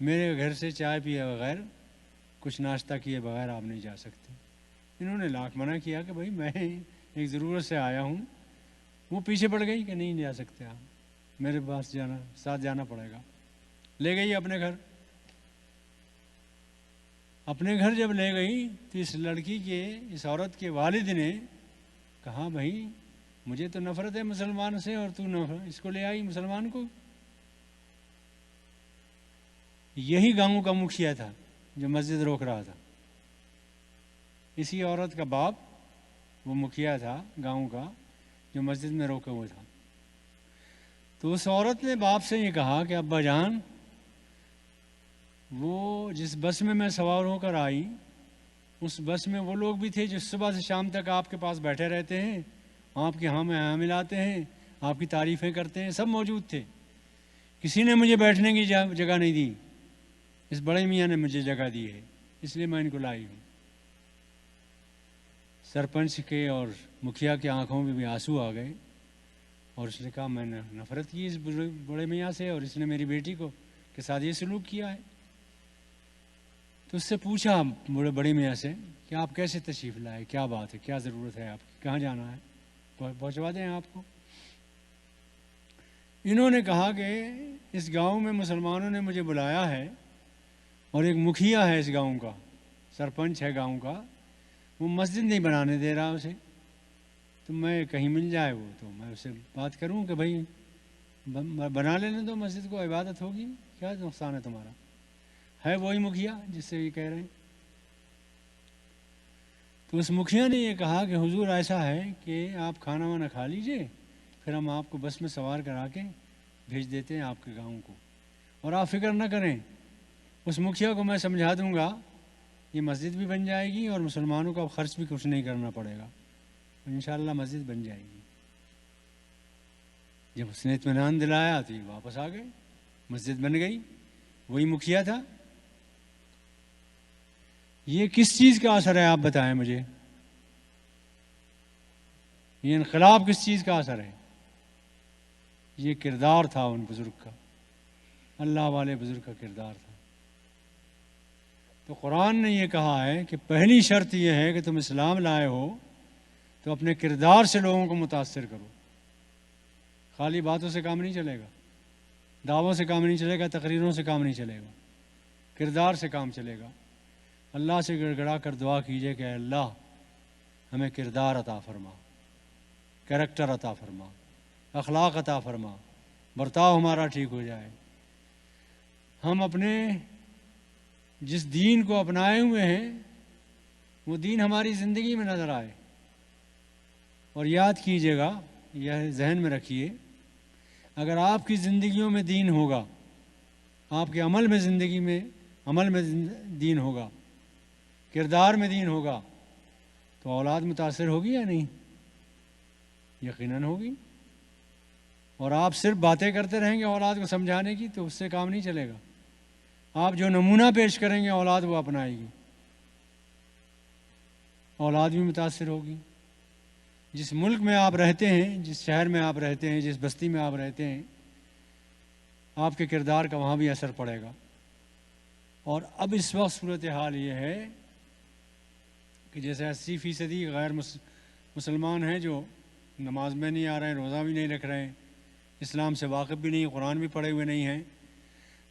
میرے گھر سے چائے پیے بغیر، کچھ ناشتہ کیے بغیر آپ نہیں جا سکتے۔ انہوں نے لاکھ منع کیا کہ بھائی میں ایک ضرورت سے آیا ہوں۔ وہ پیچھے پڑ گئی کہ نہیں جا سکتے آپ، میرے پاس جانا، ساتھ جانا پڑے گا۔ لے گئی اپنے گھر۔ اپنے گھر جب لے گئی تو اس لڑکی کے، اس عورت کے والد نے کہا بھائی مجھے تو نفرت ہے مسلمان سے، اور تو اس کو لے آئی مسلمان کو۔ یہی گاؤں کا مکھیا تھا جو مسجد روک رہا تھا، اسی عورت کا باپ وہ مکھیا تھا گاؤں کا جو مسجد میں روکا ہوا تھا۔ تو اس عورت نے باپ سے یہ کہا کہ ابا جان، وہ جس بس میں سوار ہو کر آئی، اس بس میں وہ لوگ بھی تھے جو صبح سے شام تک آپ کے پاس بیٹھے رہتے ہیں، آپ کے ہاں میں ہاں ملاتے ہیں، آپ کی تعریفیں کرتے ہیں، سب موجود تھے، کسی نے مجھے بیٹھنے کی جگہ نہیں دی، اس بڑے میاں نے مجھے جگہ دی ہے، اس لیے میں ان کو لائی ہوں۔ سرپنچ کے اور مکھیا کے آنکھوں میں بھی آنسو آ گئے، اور اس نے کہا میں نے نفرت کی اس بڑے میاں سے، اور اس نے میری بیٹی کو کے ساتھ یہ سلوک کیا ہے۔ تو اس سے پوچھا بڑے میاں سے کہ آپ کیسے تشریف لائے، کیا بات ہے، کیا ضرورت ہے آپ کی، کہاں جانا ہے، پہنچوا دیں آپ کو۔ انہوں نے کہا کہ اس گاؤں میں مسلمانوں نے مجھے بلایا ہے، اور ایک مکھیا ہے اس گاؤں کا، سرپنچ ہے گاؤں کا، وہ مسجد نہیں بنانے دے رہا اسے، تو میں کہیں مل جائے وہ تو میں اسے بات کروں کہ بھائی بنا لینے دو مسجد کو، عبادت ہوگی، کیا نقصان ہے تمہارا۔ ہے وہی مکھیا جس سے یہ کہہ رہے ہیں۔ تو اس مکھیا نے یہ کہا کہ حضور ایسا ہے کہ آپ کھانا وانا کھا لیجئے، پھر ہم آپ کو بس میں سوار کرا کے بھیج دیتے ہیں آپ کے گاؤں کو، اور آپ فکر نہ کریں، اس مکھیا کو میں سمجھا دوں گا، یہ مسجد بھی بن جائے گی اور مسلمانوں کا خرچ بھی کچھ نہیں کرنا پڑے گا، انشاءاللہ مسجد بن جائے گی۔ جب اس نے اطمینان دلایا تو یہ واپس آ گئے، مسجد بن گئی، وہی مکھیا تھا۔ یہ کس چیز کا اثر ہے آپ بتائیں مجھے، یہ انقلاب کس چیز کا اثر ہے؟ یہ کردار تھا ان بزرگ کا، اللہ والے بزرگ کا کردار تھا۔ تو قرآن نے یہ کہا ہے کہ پہلی شرط یہ ہے کہ تم اسلام لائے ہو تو اپنے کردار سے لوگوں کو متاثر کرو، خالی باتوں سے کام نہیں چلے گا، دعووں سے کام نہیں چلے گا، تقریروں سے کام نہیں چلے گا، کردار سے کام چلے گا۔ اللہ سے گڑ گڑا کر دعا کیجئے کہ اے اللہ ہمیں کردار عطا فرما، کریکٹر عطا فرما، اخلاق عطا فرما، برتاؤ ہمارا ٹھیک ہو جائے، ہم اپنے جس دین کو اپنائے ہوئے ہیں وہ دین ہماری زندگی میں نظر آئے۔ اور یاد کیجئے گا، یہ ذہن میں رکھیے، اگر آپ کی زندگیوں میں دین ہوگا، آپ کے عمل میں زندگی میں عمل میں دین ہوگا، کردار میں دین ہوگا، تو اولاد متاثر ہوگی یا نہیں؟ یقیناً ہوگی۔ اور آپ صرف باتیں کرتے رہیں گے اولاد کو سمجھانے کی تو اس سے کام نہیں چلے گا. آپ جو نمونہ پیش کریں گے اولاد وہ اپنائے گی, اولاد بھی متاثر ہوگی. جس ملک میں آپ رہتے ہیں, جس شہر میں آپ رہتے ہیں, جس بستی میں آپ رہتے ہیں, آپ کے کردار کا وہاں بھی اثر پڑے گا. اور اب اس وقت صورتحال یہ ہے کہ جیسے 80% غیر مسلمان ہیں جو نماز میں نہیں آ رہے ہیں, روزہ بھی نہیں رکھ رہے ہیں, اسلام سے واقف بھی نہیں, قرآن بھی پڑھے ہوئے نہیں ہیں,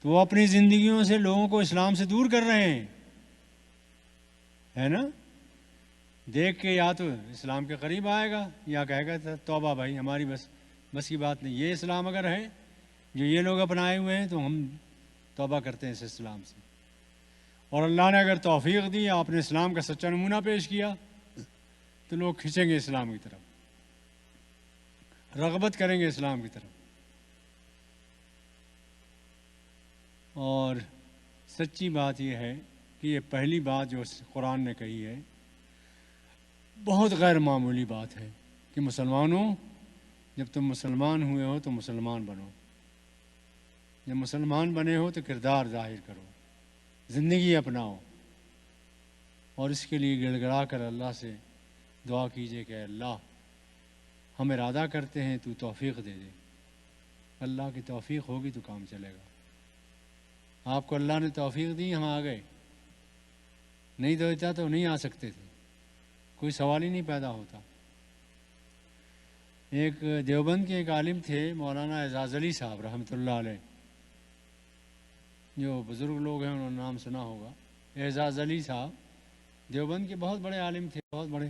تو وہ اپنی زندگیوں سے لوگوں کو اسلام سے دور کر رہے ہیں, ہے نا. دیکھ کے یا تو اسلام کے قریب آئے گا یا کہے گا توبہ بھائی ہماری بس کی بات نہیں, یہ اسلام اگر ہے جو یہ لوگ اپنائے ہوئے ہیں تو ہم توبہ کرتے ہیں اس اسلام سے. اور اللہ نے اگر توفیق دی, آپ نے اسلام کا سچا نمونہ پیش کیا, تو لوگ کھنچیں گے اسلام کی طرف, رغبت کریں گے اسلام کی طرف. اور سچی بات یہ ہے کہ یہ پہلی بات جو قرآن نے کہی ہے بہت غیر معمولی بات ہے کہ مسلمانوں, جب تم مسلمان ہوئے ہو تو مسلمان بنو, جب مسلمان بنے ہو تو کردار ظاہر کرو, زندگی اپناؤ, اور اس کے لیے گڑ گڑا کر اللہ سے دعا کیجیے کہ اللہ ہم ارادہ کرتے ہیں, تو توفیق دے دے. اللہ کی توفیق ہوگی تو کام چلے گا. آپ کو اللہ نے توفیق دی, ہم آ گئے, نہیں دیتا تو نہیں آ سکتے تھے, کوئی سوال ہی نہیں پیدا ہوتا. ایک دیوبند کے ایک عالم تھے مولانا اعزاز علی صاحب رحمۃ اللہ علیہ, جو بزرگ لوگ ہیں انہوں نے نام سنا ہوگا. اعزاز علی صاحب دیوبند کے بہت بڑے عالم تھے, بہت بڑے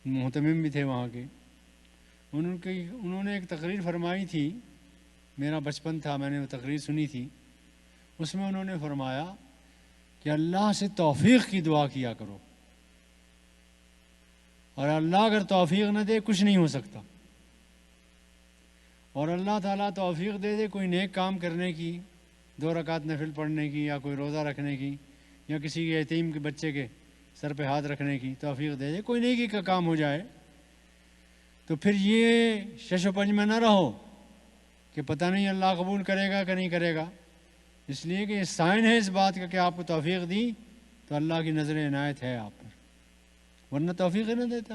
محتمم بھی تھے وہاں کے. انہوں نے ایک تقریر فرمائی تھی, میرا بچپن تھا, میں نے وہ تقریر سنی تھی. اس میں انہوں نے فرمایا کہ اللہ سے توفیق کی دعا کیا کرو, اور اللہ اگر توفیق نہ دے کچھ نہیں ہو سکتا. اور اللہ تعالیٰ توفیق دے دے کوئی نیک کام کرنے کی, 2 رکعت نفل پڑھنے کی, یا کوئی روزہ رکھنے کی, یا کسی کے یتیم کے بچے کے سر پہ ہاتھ رکھنے کی توفیق دے دے, کوئی نیکی کا کام ہو جائے, تو پھر یہ شش و پنج میں نہ رہو کہ پتہ نہیں اللہ قبول کرے گا کہ نہیں کرے گا. اس لیے کہ یہ سائن ہے اس بات کا کہ آپ کو توفیق دی تو اللہ کی نظر عنایت ہے آپ پر, ورنہ توفیق ہی نہ دیتا.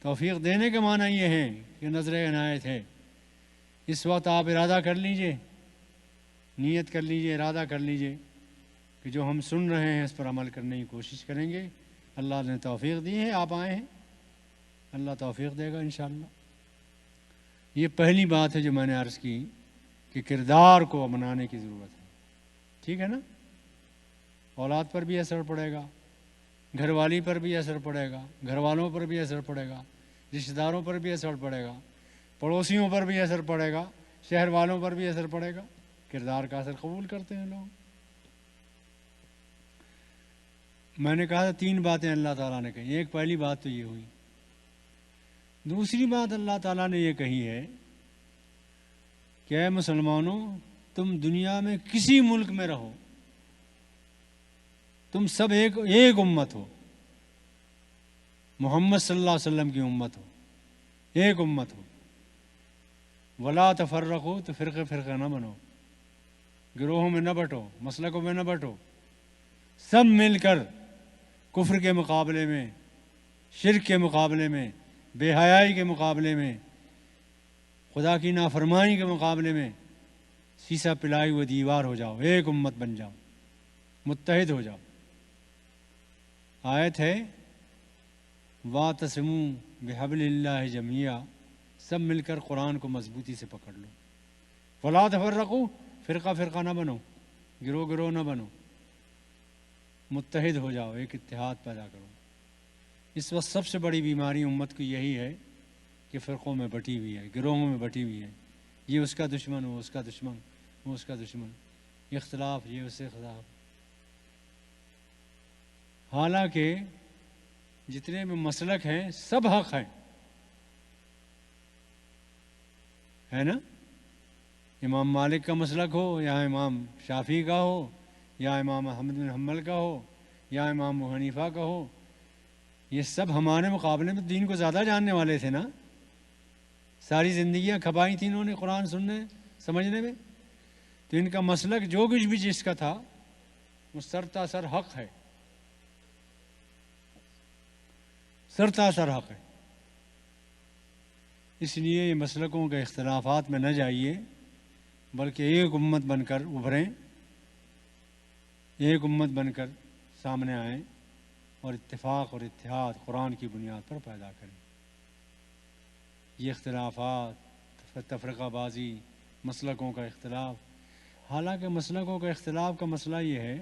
توفیق دینے کا معنی یہ ہے کہ نظر عنایت ہے. اس وقت آپ ارادہ کر لیجئے, نیت کر لیجئے, ارادہ کر لیجئے کہ جو ہم سن رہے ہیں اس پر عمل کرنے کی کوشش کریں گے. اللہ نے توفیق دی ہے, آپ آئے ہیں, اللہ توفیق دے گا انشاءاللہ. یہ پہلی بات ہے جو میں نے عرض کی کہ کردار کو بنانے کی ضرورت ہے, ٹھیک ہے نا. اولاد پر بھی اثر پڑے گا, گھر والی پر بھی اثر پڑے گا, گھر والوں پر بھی اثر پڑے گا, رشتہ داروں پر بھی اثر پڑے گا, پڑوسیوں پر بھی اثر پڑے گا, شہر والوں پر بھی اثر پڑے گا. کردار کا اثر قبول کرتے ہیں لوگ. میں نے کہا تھا 3 باتیں اللہ تعالیٰ نے کہی. ایک پہلی بات تو یہ ہوئی. دوسری بات اللہ تعالیٰ نے یہ کہی ہے کہ اے مسلمانوں, تم دنیا میں کسی ملک میں رہو, تم سب ایک امت ہو, محمد صلی اللہ علیہ وسلم کی امت ہو, ایک امت ہو. ولا تفرقو, تو فرقے نہ بنو, گروہوں میں نہ بٹو, مسلکوں میں نہ بٹو, سب مل کر کفر کے مقابلے میں, شرک کے مقابلے میں, بے حیائی کے مقابلے میں, خدا کی نافرمانی کے مقابلے میں سیسا پلائی ہوئے دیوار ہو جاؤ, ایک امت بن جاؤ, متحد ہو جاؤ. آیت ہے وَاعْتَصِمُوا بِحَبْلِ اللَّهِ جَمِيعًا, سب مل کر قرآن کو مضبوطی سے پکڑ لو. وَلَا تَفَرَّقُوا, فرقہ نہ بنو, گروہ نہ بنو, متحد ہو جاؤ, ایک اتحاد پیدا کرو. اس وقت سب سے بڑی بیماری امت کی یہی ہے کہ فرقوں میں بٹی ہوئی ہے, گروہوں میں بٹی ہوئی ہے. یہ اس کا دشمن, وہ اس کا دشمن, وہ اس کا دشمن, اختلاف, یہ اس سے اختلاف. حالانکہ جتنے بھی مسلک ہیں سب حق ہیں, ہے نا. امام مالک کا مسلک ہو, یا امام شافعی کا ہو, یا امام احمد بن حنبل کا ہو, یا امام ابو حنیفہ کا ہو, یہ سب ہمارے مقابلے میں دین کو زیادہ جاننے والے تھے نا. ساری زندگیاں کھپائی تھیں انہوں نے قرآن سننے سمجھنے میں، تو ان کا مسلک جو کچھ بھی جس کا تھا وہ سرتاسر حق ہے، سرتاسر حق ہے۔ اس لیے یہ مسلکوں کے اختلافات میں نہ جائیے، بلکہ ایک امت بن کر ابھریں، ایک امت بن کر سامنے آئیں اور اتفاق اور اتحاد قرآن کی بنیاد پر پیدا کریں۔ یہ اختلافات، تفرقہ بازی، مسلکوں کا اختلاف، حالانکہ مسلکوں کا اختلاف کا مسئلہ یہ ہے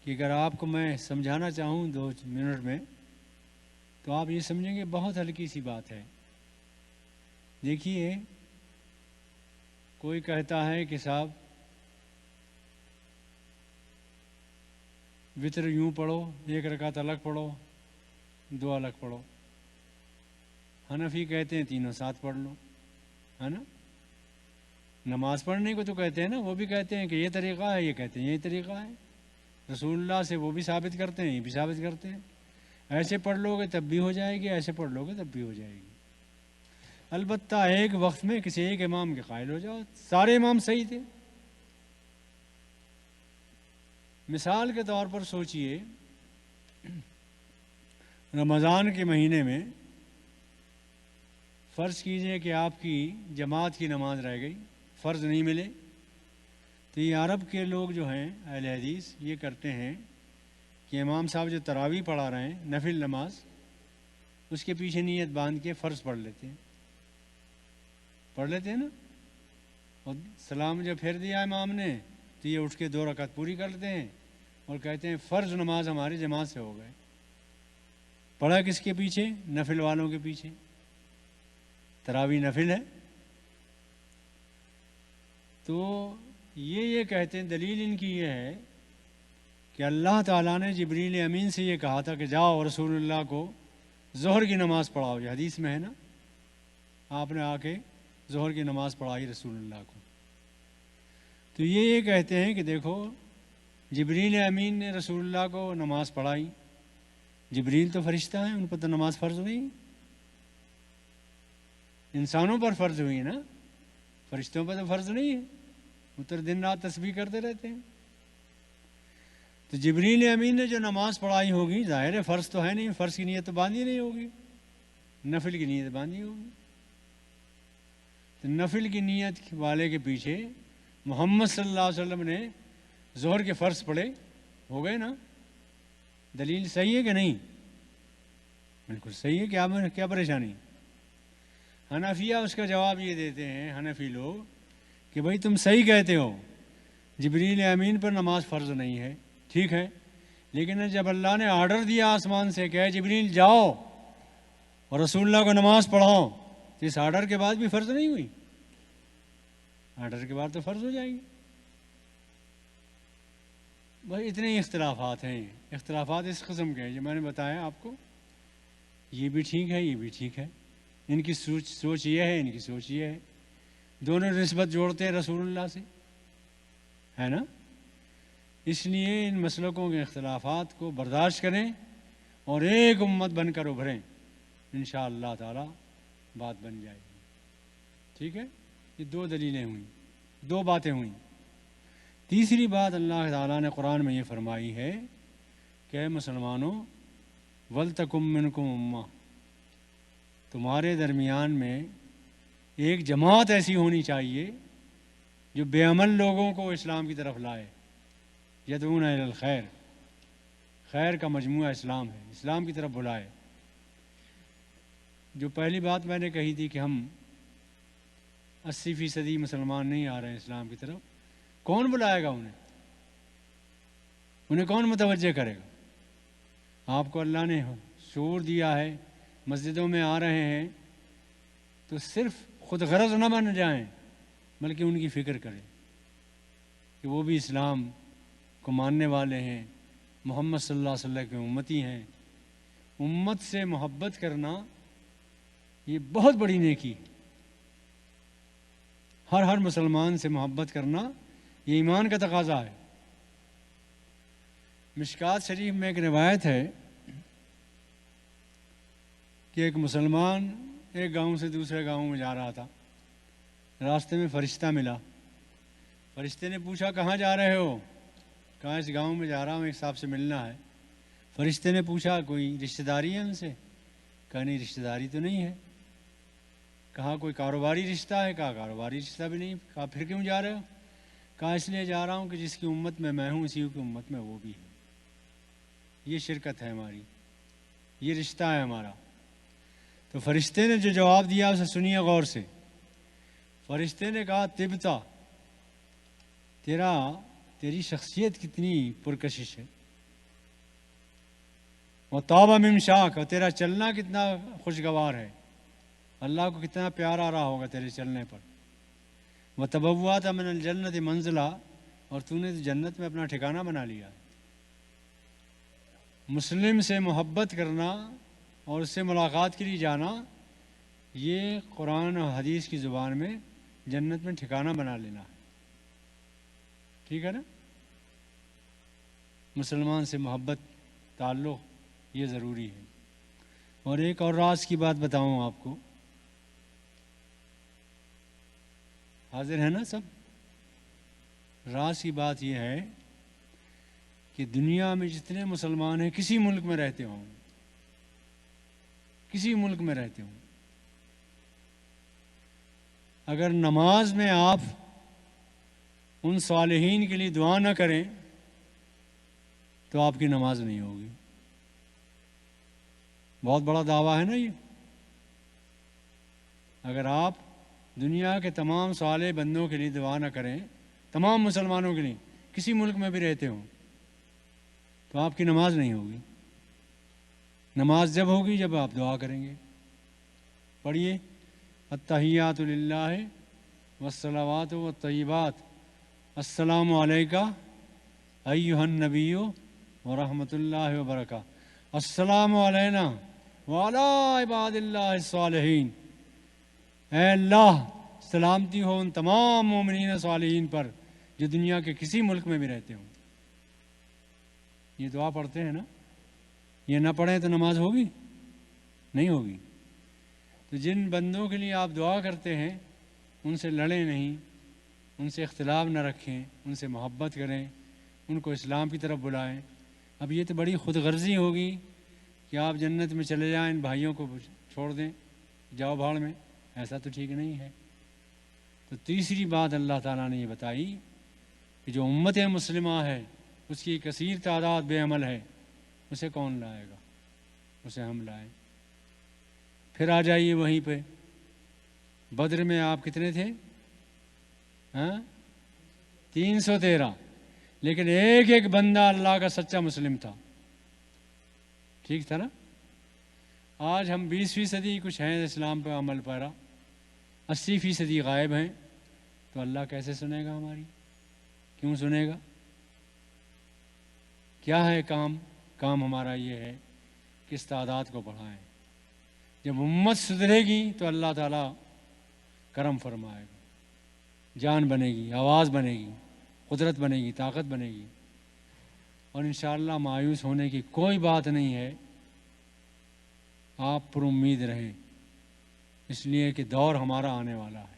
کہ اگر آپ کو میں سمجھانا چاہوں 2 منٹ میں تو آپ یہ سمجھیں گے بہت ہلکی سی بات ہے۔ دیکھیے، کوئی کہتا ہے کہ صاحب وطر یوں پڑھو، 1 رکعت الگ پڑھو، 2 الگ پڑھو۔ حنفی کہتے ہیں تینوں ساتھ پڑھ لو، ہے نا؟ نماز پڑھنے کو تو کہتے ہیں نا، وہ بھی کہتے ہیں کہ یہ طریقہ ہے، یہ کہتے ہیں یہی طریقہ ہے۔ رسول اللہ سے وہ بھی ثابت کرتے ہیں، یہ بھی ثابت کرتے ہیں۔ ایسے پڑھ لو گے تب بھی ہو جائے گی، ایسے پڑھ لو گے تب بھی ہو جائے گی۔ البتہ ایک وقت میں کسی ایک امام کے قائل ہو جاؤ، سارے امام صحیح تھے۔ مثال کے طور پر سوچئے، رمضان کے مہینے میں فرض کیجئے کہ آپ کی جماعت کی نماز رہ گئی، فرض نہیں ملے، تو یہ عرب کے لوگ جو ہیں اہل حدیث یہ کرتے ہیں کہ امام صاحب جو تراویح پڑھا رہے ہیں نفل نماز، اس کے پیچھے نیت باندھ کے فرض پڑھ لیتے ہیں نا، اور سلام جب پھیر دیا امام نے تو یہ اٹھ کے 2 رکعت پوری کر لیتے ہیں اور کہتے ہیں فرض نماز ہماری جماعت سے ہو گئے۔ پڑھا کس کے پیچھے؟ نفل والوں کے پیچھے۔ تراویح نفل ہے، تو یہ کہتے ہیں، دلیل ان کی یہ ہے کہ اللہ تعالیٰ نے جبریل امین سے یہ کہا تھا کہ جاؤ رسول اللہ کو ظہر کی نماز پڑھاؤ، یہ حدیث میں ہے نا، آپ نے آ کے ظہر کی نماز پڑھائی رسول اللہ کو۔ تو یہ کہتے ہیں کہ دیکھو جبریل امین نے رسول اللہ کو نماز پڑھائی، جبریل تو فرشتہ ہیں، ان پر تو نماز فرض ہوئی، انسانوں پر فرض ہوئی نا، فرشتوں پر تو فرض نہیں ہے، وہ تو دن رات تسبیح کرتے رہتے ہیں۔ تو جبریل امین نے جو نماز پڑھائی ہوگی، ظاہر ہے فرض تو ہے نہیں، فرض کی نیت تو باندھی نہیں ہوگی، نفل کی نیت باندھی ہوگی۔ تو نفل کی نیت والے کے پیچھے محمد صلی اللہ علیہ وسلم نے ظہر کے فرض پڑھے، ہو گئے نا۔ دلیل صحیح ہے کہ نہیں؟ بالکل صحیح ہے، کیا پریشانی؟ حنفیہ اس کا جواب یہ دیتے ہیں، حنفی لوگ، کہ بھائی تم صحیح کہتے ہو، جبریل امین پر نماز فرض نہیں ہے، ٹھیک ہے، لیکن جب اللہ نے آرڈر دیا آسمان سے کہ جبریل جاؤ اور رسول اللہ کو نماز پڑھاؤ، تو اس آرڈر کے بعد بھی فرض نہیں ہوئی؟ آرڈر کے بعد تو فرض ہو جائے گی۔ بھائی اتنے ہی اختلافات ہیں، اختلافات اس قسم کے ہیں جو میں نے بتایا آپ کو، یہ بھی ٹھیک ہے، یہ بھی ٹھیک ہے، ان کی سوچ یہ ہے، ان کی سوچ یہ ہے، دونوں نسبت جوڑتے ہیں رسول اللہ سے، ہے نا۔ اس لیے ان مسلکوں کے اختلافات کو برداشت کریں اور ایک امت بن کر ابھریں، انشاءاللہ تعالی بات بن جائے گی، ٹھیک ہے۔ یہ 2 دلیلیں ہوئیں، 2 باتیں ہوئیں۔ تیسری بات اللہ تعالیٰ نے قرآن میں یہ فرمائی ہے کہ اے مسلمانوں، وَلْتَكُمْ مِنْكُمْ أُمَّةٌ، تمہارے درمیان میں ایک جماعت ایسی ہونی چاہیے جو بے عمل لوگوں کو اسلام کی طرف لائے، یدعون الی الخیر، خیر کا مجموعہ اسلام ہے، اسلام کی طرف بلائے۔ جو پہلی بات میں نے کہی تھی کہ ہم 80% مسلمان نہیں آ رہے ہیں اسلام کی طرف، کون بلائے گا انہیں کون متوجہ کرے گا؟ آپ کو اللہ نے شعور دیا ہے، مسجدوں میں آ رہے ہیں تو صرف خود غرض نہ بن جائیں، بلکہ ان کی فکر کریں کہ وہ بھی اسلام کو ماننے والے ہیں، محمد صلی اللہ علیہ وسلم کے امتی ہیں۔ امت سے محبت کرنا یہ بہت بڑی نیکی ہے، ہر مسلمان سے محبت کرنا یہ ایمان کا تقاضا ہے۔ مشکات شریف میں ایک روایت ہے کہ ایک مسلمان ایک گاؤں سے دوسرے گاؤں میں جا رہا تھا، راستے میں فرشتہ ملا۔ فرشتے نے پوچھا کہاں جا رہے ہو؟ کہاں اس گاؤں میں جا رہا ہوں، ایک صاحب سے ملنا ہے۔ فرشتے نے پوچھا کوئی رشتہ داری ہے ان سے؟ کہا نہیں رشتہ داری تو نہیں ہے۔ کہا کوئی کاروباری رشتہ ہے؟ کہا کاروباری رشتہ بھی نہیں۔ کہا پھر کیوں جا رہے ہو؟ کہا اس لیے جا رہا ہوں کہ جس کی امت میں ہوں اسی کی امت میں وہ بھی ہے، یہ شرکت ہے ہماری، یہ رشتہ ہے ہمارا۔ تو فرشتے نے جو جواب دیا اسے سنیے غور سے۔ فرشتے نے کہا تبتا، تیری شخصیت کتنی پرکشش ہے، اور توبہ ممشاک، اور تیرا چلنا کتنا خوشگوار ہے، اللہ کو کتنا پیار آ رہا ہوگا تیرے چلنے پر۔ وتبوّأت من الجنت منزلہ، اور تو نے جنت میں اپنا ٹھکانہ بنا لیا۔ مسلم سے محبت کرنا اور اس سے ملاقات کے لیے جانا، یہ قرآن اور حدیث کی زبان میں جنت میں ٹھکانہ بنا لینا ہے، ٹھیک ہے نا؟ مسلمان سے محبت، تعلق، یہ ضروری ہے۔ اور ایک اور راز کی بات بتاؤں آپ کو، حاضر ہے نا سب؟ راز کی بات یہ ہے کہ دنیا میں جتنے مسلمان ہیں، کسی ملک میں رہتے ہوں، کسی ملک میں رہتے ہوں، اگر نماز میں آپ ان صالحین کے لیے دعا نہ کریں تو آپ کی نماز نہیں ہوگی۔ بہت بڑا دعویٰ ہے نا یہ۔ اگر آپ دنیا کے تمام صالح بندوں کے لیے دعا نہ کریں، تمام مسلمانوں کے لیے، کسی ملک میں بھی رہتے ہوں، تو آپ کی نماز نہیں ہوگی۔ نماز جب ہوگی جب آپ دعا کریں گے۔ پڑھیے التحیات للہ والصلوات والطیبات السلام علیکہ ایہا النبی ورحمۃ اللہ وبرکاتہ، السلام علینا وعلی عباد اللہ الصالحین۔ اے اللہ سلامتی ہو ان تمام مومنین صالحین پر جو دنیا کے کسی ملک میں بھی رہتے ہوں۔ یہ دعا پڑھتے ہیں نا، یہ نہ پڑھیں تو نماز ہوگی؟ نہیں ہوگی۔ تو جن بندوں کے لیے آپ دعا کرتے ہیں ان سے لڑیں نہیں، ان سے اختلاف نہ رکھیں، ان سے محبت کریں، ان کو اسلام کی طرف بلائیں۔ اب یہ تو بڑی خود غرضی ہوگی کہ آپ جنت میں چلے جائیں، ان بھائیوں کو چھوڑ دیں، جاؤ بھاڑ میں، ایسا تو ٹھیک نہیں ہے۔ تو تیسری بات اللہ تعالیٰ نے یہ بتائی کہ جو امت مسلمہ ہے اس کی کثیر تعداد بے عمل ہے، اسے کون لائے گا؟ اسے ہم لائیں۔ پھر آ جائیے وہیں پہ، بدر میں آپ کتنے تھے؟ 313، لیکن ایک ایک بندہ اللہ کا سچا مسلم تھا، ٹھیک تھا نا؟ آج ہم 20% کچھ ہیں اسلام پہ عمل پیرا، 80% غائب ہیں، تو اللہ کیسے سنے گا ہماری؟ کیوں سنے گا؟ کیا ہے کام ہمارا یہ ہے کہ اس تعداد کو بڑھائیں۔ جب امت سدھرے گی تو اللہ تعالیٰ کرم فرمائے گا، جان بنے گی، آواز بنے گی، قدرت بنے گی، طاقت بنے گی، اور انشاءاللہ مایوس ہونے کی کوئی بات نہیں ہے۔ آپ پر امید رہیں، اس لیے کہ دور ہمارا آنے والا ہے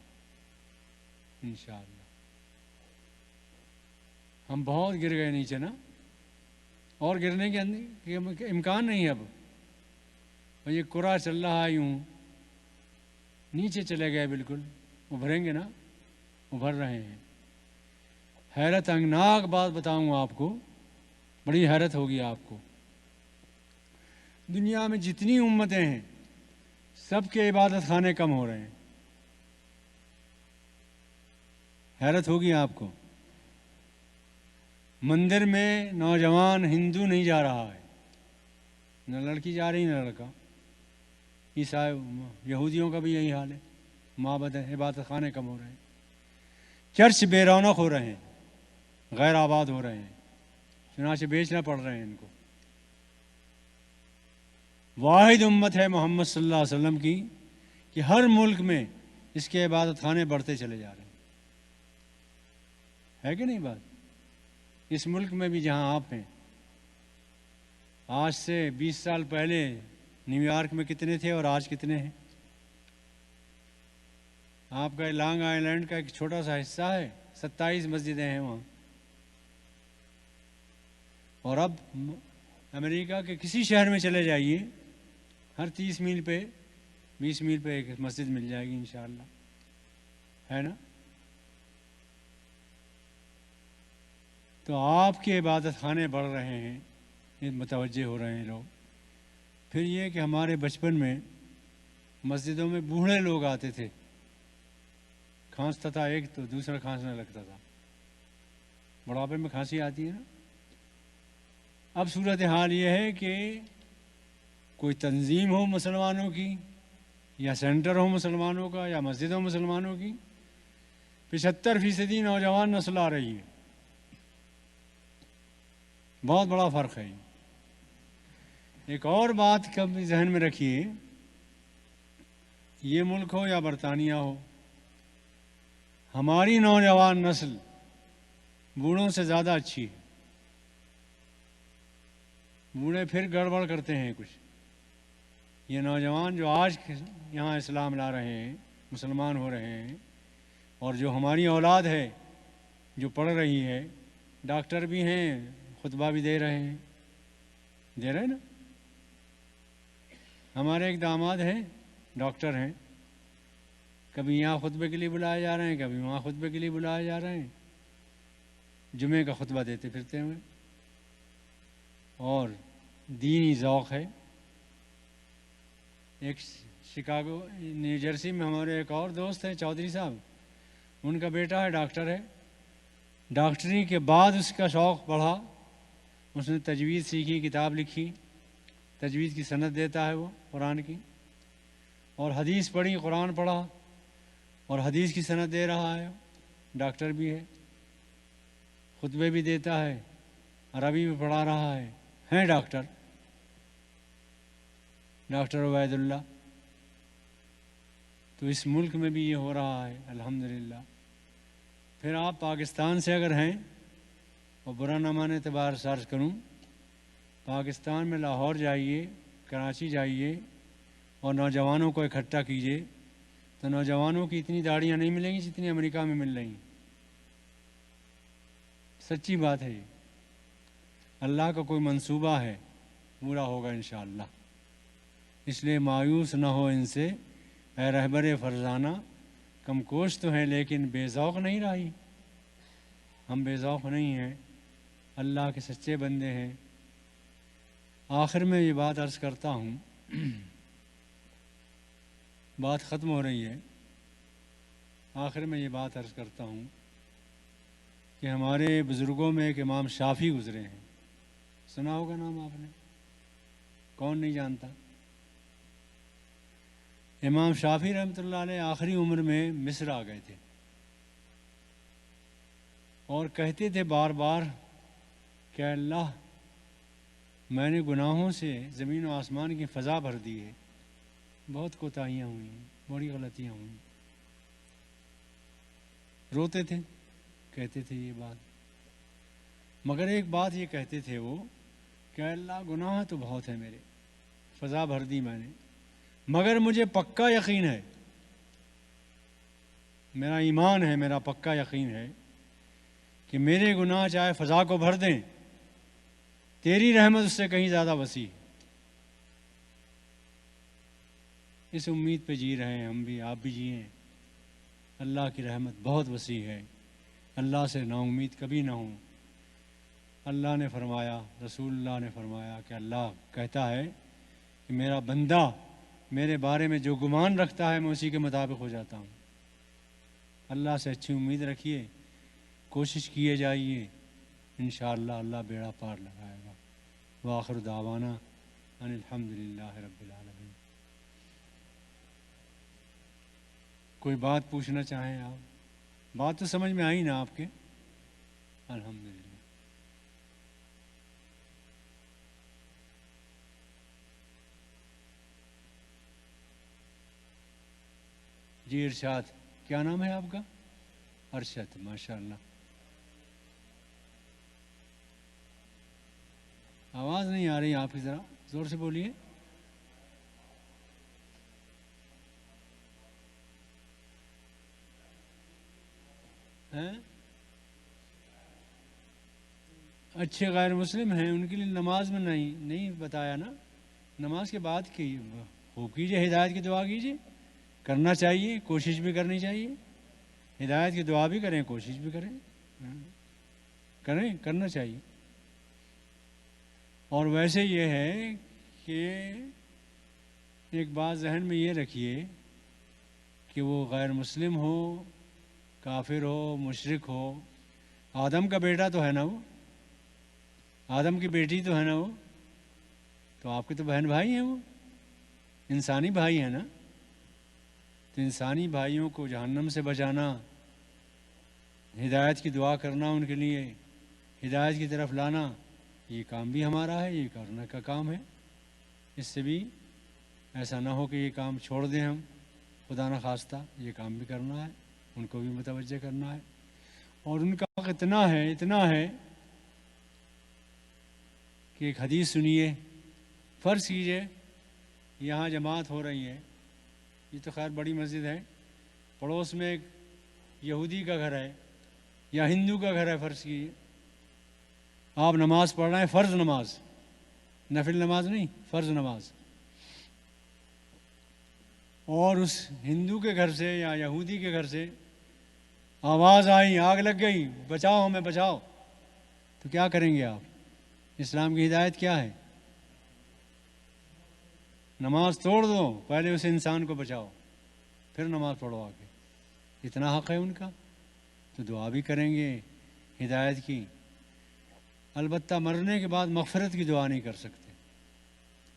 انشاءاللہ۔ ہم بہت گر گئے نیچے نا، اور گرنے کے امکان نہیں ہے اب، اور یہ کرا چل رہا ہے یوں، نیچے چلے گئے بالکل، ابھریں گے نا، ابھر رہے ہیں۔ حیرت انگناک بات بتاؤں آپ کو، بڑی حیرت ہوگی آپ کو، دنیا میں جتنی امتیں ہیں سب کے عبادت خانے کم ہو رہے ہیں۔ حیرت ہوگی آپ کو، مندر میں نوجوان ہندو نہیں جا رہا ہے، نہ لڑکی جا رہی نہ لڑکا۔ عیسائی یہودیوں کا بھی یہی حال ہے، معبد عبادت خانے کم ہو رہے ہیں، چرچ بے رونق ہو رہے ہیں، غیر آباد ہو رہے ہیں، چنانچہ بیچنا پڑ رہے ہیں ان کو۔ واحد امت ہے محمد صلی اللہ علیہ وسلم کی کہ ہر ملک میں اس کے عبادت خانے بڑھتے چلے جا رہے ہیں، ہے کہ نہیں بات؟ اس ملک میں بھی جہاں آپ ہیں، آج سے 20 سال پہلے نیو یارک میں کتنے تھے اور آج کتنے ہیں؟ آپ کا لانگ آئی لینڈ کا ایک چھوٹا سا حصہ ہے، 27 مسجدیں ہیں وہاں. اور اب امریکہ کے کسی شہر میں چلے جائیے، ہر 30 میل پہ 20 میل پہ ایک مسجد مل جائے گی انشاءاللہ، ہے نا؟ تو آپ کے عبادت خانے بڑھ رہے ہیں، متوجہ ہو رہے ہیں لوگ. پھر یہ کہ ہمارے بچپن میں مسجدوں میں بوڑھے لوگ آتے تھے، کھانستا تھا ایک تو دوسرا کھانسنے لگتا تھا. بڑھاپے میں کھانسی آتی ہے نا. اب صورتحال یہ ہے کہ کوئی تنظیم ہو مسلمانوں کی، یا سینٹر ہو مسلمانوں کا، یا مسجد ہو مسلمانوں کی، 75% نوجوان نسل آ رہی ہے. بہت بڑا فرق ہے. ایک اور بات کبھی ذہن میں رکھیے، یہ ملک ہو یا برطانیہ ہو، ہماری نوجوان نسل بوڑھوں سے زیادہ اچھی ہے. بوڑھے پھر گڑبڑ کرتے ہیں کچھ. یہ نوجوان جو آج یہاں اسلام لا رہے ہیں، مسلمان ہو رہے ہیں، اور جو ہماری اولاد ہے جو پڑھ رہی ہے، ڈاکٹر بھی ہیں، خطبہ بھی دے رہے ہیں، دے رہے ہیں نا. ہمارے ایک داماد ہیں، ڈاکٹر ہیں، کبھی یہاں خطبے کے لیے بلائے جا رہے ہیں، کبھی وہاں خطبے کے لیے بلائے جا رہے ہیں، جمعے کا خطبہ دیتے پھرتے ہوئے. اور دینی ذوق ہے. ایک شکاگو نیو جرسی میں ہمارے ایک اور دوست ہیں چودھری صاحب، ان کا بیٹا ہے ڈاکٹر ہے. ڈاکٹری کے بعد اس کا شوق بڑھا، اس نے تجوید سیکھی، کتاب لکھی، تجوید کی سند دیتا ہے وہ قرآن کی، اور حدیث پڑھی، قرآن پڑھا اور حدیث کی سند دے رہا ہے. ڈاکٹر بھی ہے، خطبے بھی دیتا ہے، عربی بھی پڑھا رہا ہے ڈاکٹر عبید اللہ. تو اس ملک میں بھی یہ ہو رہا ہے الحمدللہ. پھر آپ پاکستان سے اگر ہیں، اور برا نہ مانے اعتبار سرچ کروں، پاکستان میں لاہور جائیے، کراچی جائیے اور نوجوانوں کو اکٹھا کیجیے تو نوجوانوں کی اتنی داڑیاں نہیں ملیں گی جتنی امریکہ میں مل رہی ہیں. سچی بات ہے یہ. اللہ کا کوئی منصوبہ ہے، پورا ہوگا انشاءاللہ. اس لیے مایوس نہ ہو ان سے اے رہبر فرزانہ، کم کوش تو ہیں لیکن بے ذوق نہیں رہی. ہم بے ذوق نہیں ہیں، اللہ کے سچے بندے ہیں. آخر میں یہ بات عرض کرتا ہوں، بات ختم ہو رہی ہے. آخر میں یہ بات عرض کرتا ہوں کہ ہمارے بزرگوں میں ایک امام شافعی گزرے ہیں. سنا ہوگا نام آپ نے، کون نہیں جانتا. امام شافعی رحمۃ اللہ علیہ آخری عمر میں مصر آ گئے تھے، اور کہتے تھے بار بار کہ اللہ، میں نے گناہوں سے زمین و آسمان کی فضا بھر دی ہے، بہت کوتاہیاں ہوئی ہیں، بڑی غلطیاں ہوئی. روتے تھے، کہتے تھے یہ بات. مگر ایک بات یہ کہتے تھے وہ کہ اللہ، گناہ تو بہت ہے میرے، فضا بھر دی میں نے، مگر مجھے پکا یقین ہے، میرا ایمان ہے، میرا پکا یقین ہے کہ میرے گناہ چاہے فضا کو بھر دیں، تیری رحمت اس سے کہیں زیادہ وسیع. اس امید پہ جی رہے ہیں ہم بھی، آپ بھی جئیں. اللہ کی رحمت بہت وسیع ہے، اللہ سے نا امید کبھی نہ ہوں. اللہ نے فرمایا، رسول اللہ نے فرمایا کہ اللہ کہتا ہے کہ میرا بندہ میرے بارے میں جو گمان رکھتا ہے میں اسی کے مطابق ہو جاتا ہوں. اللہ سے اچھی امید رکھیے، کوشش کیے جائیے، انشاءاللہ اللہ بیڑا پار لگائے گا. وآخر دعوانا ان الحمدللہ رب العالمین. کوئی بات پوچھنا چاہیں آپ؟ بات تو سمجھ میں آئی نا آپ کے؟ الحمدللہ. جی ارشاد، کیا نام ہے آپ کا؟ ارشد، ماشاء اللہ. آواز نہیں آ رہی آپ کی، ذرا زور سے بولیے. ہیں اچھے غیر مسلم ہیں ان کے لیے نماز میں نہیں بتایا نا، نماز کے بعد کی ہو کیجیے، ہدایت کی دعا کیجیے، کرنا چاہیے، کوشش بھی کرنی چاہیے، ہدایت کی دعا بھی کریں، کوشش بھی کریں، کرنا چاہیے۔ اور ویسے یہ ہے کہ ایک بات ذہن میں یہ رکھیے کہ وہ غیر مسلم ہو، کافر ہو، مشرک ہو، آدم کا بیٹا تو ہے نا، وہ آدم کی بیٹی تو ہے نا، وہ تو آپ کے تو بہن بھائی ہیں، وہ انسانی بھائی ہیں نا، تو انسانی بھائیوں کو جہنم سے بچانا، ہدایت کی دعا کرنا، ان کے لیے ہدایت کی طرف لانا، یہ کام بھی ہمارا ہے، یہ کرنے کا کام ہے۔ اس سے بھی ایسا نہ ہو کہ یہ کام چھوڑ دیں ہم، خدا نخواستہ، یہ کام بھی کرنا ہے، ان کو بھی متوجہ کرنا ہے۔ اور ان کا حق اتنا ہے کہ ایک حدیث سنیے، فرض کیجئے یہاں جماعت ہو رہی ہے، یہ تو خیر بڑی مسجد ہے، پڑوس میں ایک یہودی کا گھر ہے یا ہندو کا گھر ہے، فرض کیجیے آپ نماز پڑھ رہے ہیں، فرض نماز، نفل نماز نہیں، فرض نماز، اور اس ہندو کے گھر سے یا یہودی کے گھر سے آواز آئی، آگ لگ گئی، بچاؤ ہمیں بچاؤ، تو کیا کریں گے آپ؟ اسلام کی ہدایت کیا ہے؟ نماز توڑ دو، پہلے اس انسان کو بچاؤ، پھر نماز پڑھو آ کے، اتنا حق ہے ان کا، تو دعا بھی کریں گے ہدایت کی۔ البتہ مرنے کے بعد مغفرت کی دعا نہیں کر سکتے،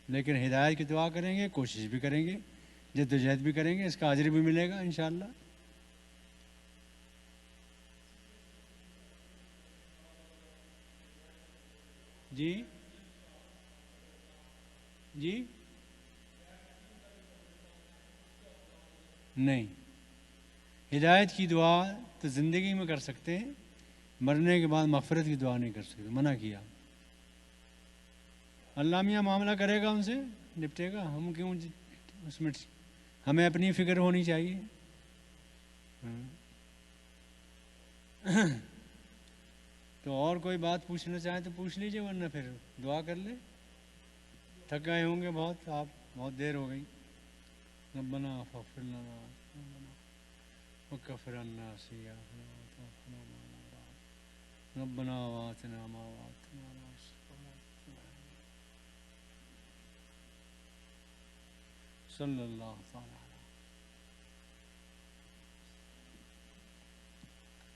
لیکن ہدایت کی دعا کریں گے، کوشش بھی کریں گے، جد و جہد بھی کریں گے، اس کا اجر بھی ملے گا انشاءاللہ۔ جی جی نہیں، ہدایت کی دعا تو زندگی میں کر سکتے ہیں، مرنے کے بعد مغفرت کی دعا نہیں کر سکتے، منع کیا۔ اللہ میاں معاملہ کرے گا، ان سے نپٹے گا، ہم کیوں اس میں، ہمیں اپنی فکر ہونی چاہیے۔ تو اور کوئی بات پوچھنا چاہیں تو پوچھ لیجیے، ورنہ پھر دعا کر لیں، تھک گئے ہوں گے بہت آپ، بہت دیر ہو گئی۔ ربنا فاغفر لنا وکفر عنا سیئاتنا وتوفنا مع الأبرار ربنا وآتنا ما وعدتنا على رسلك صلی اللہ تعالی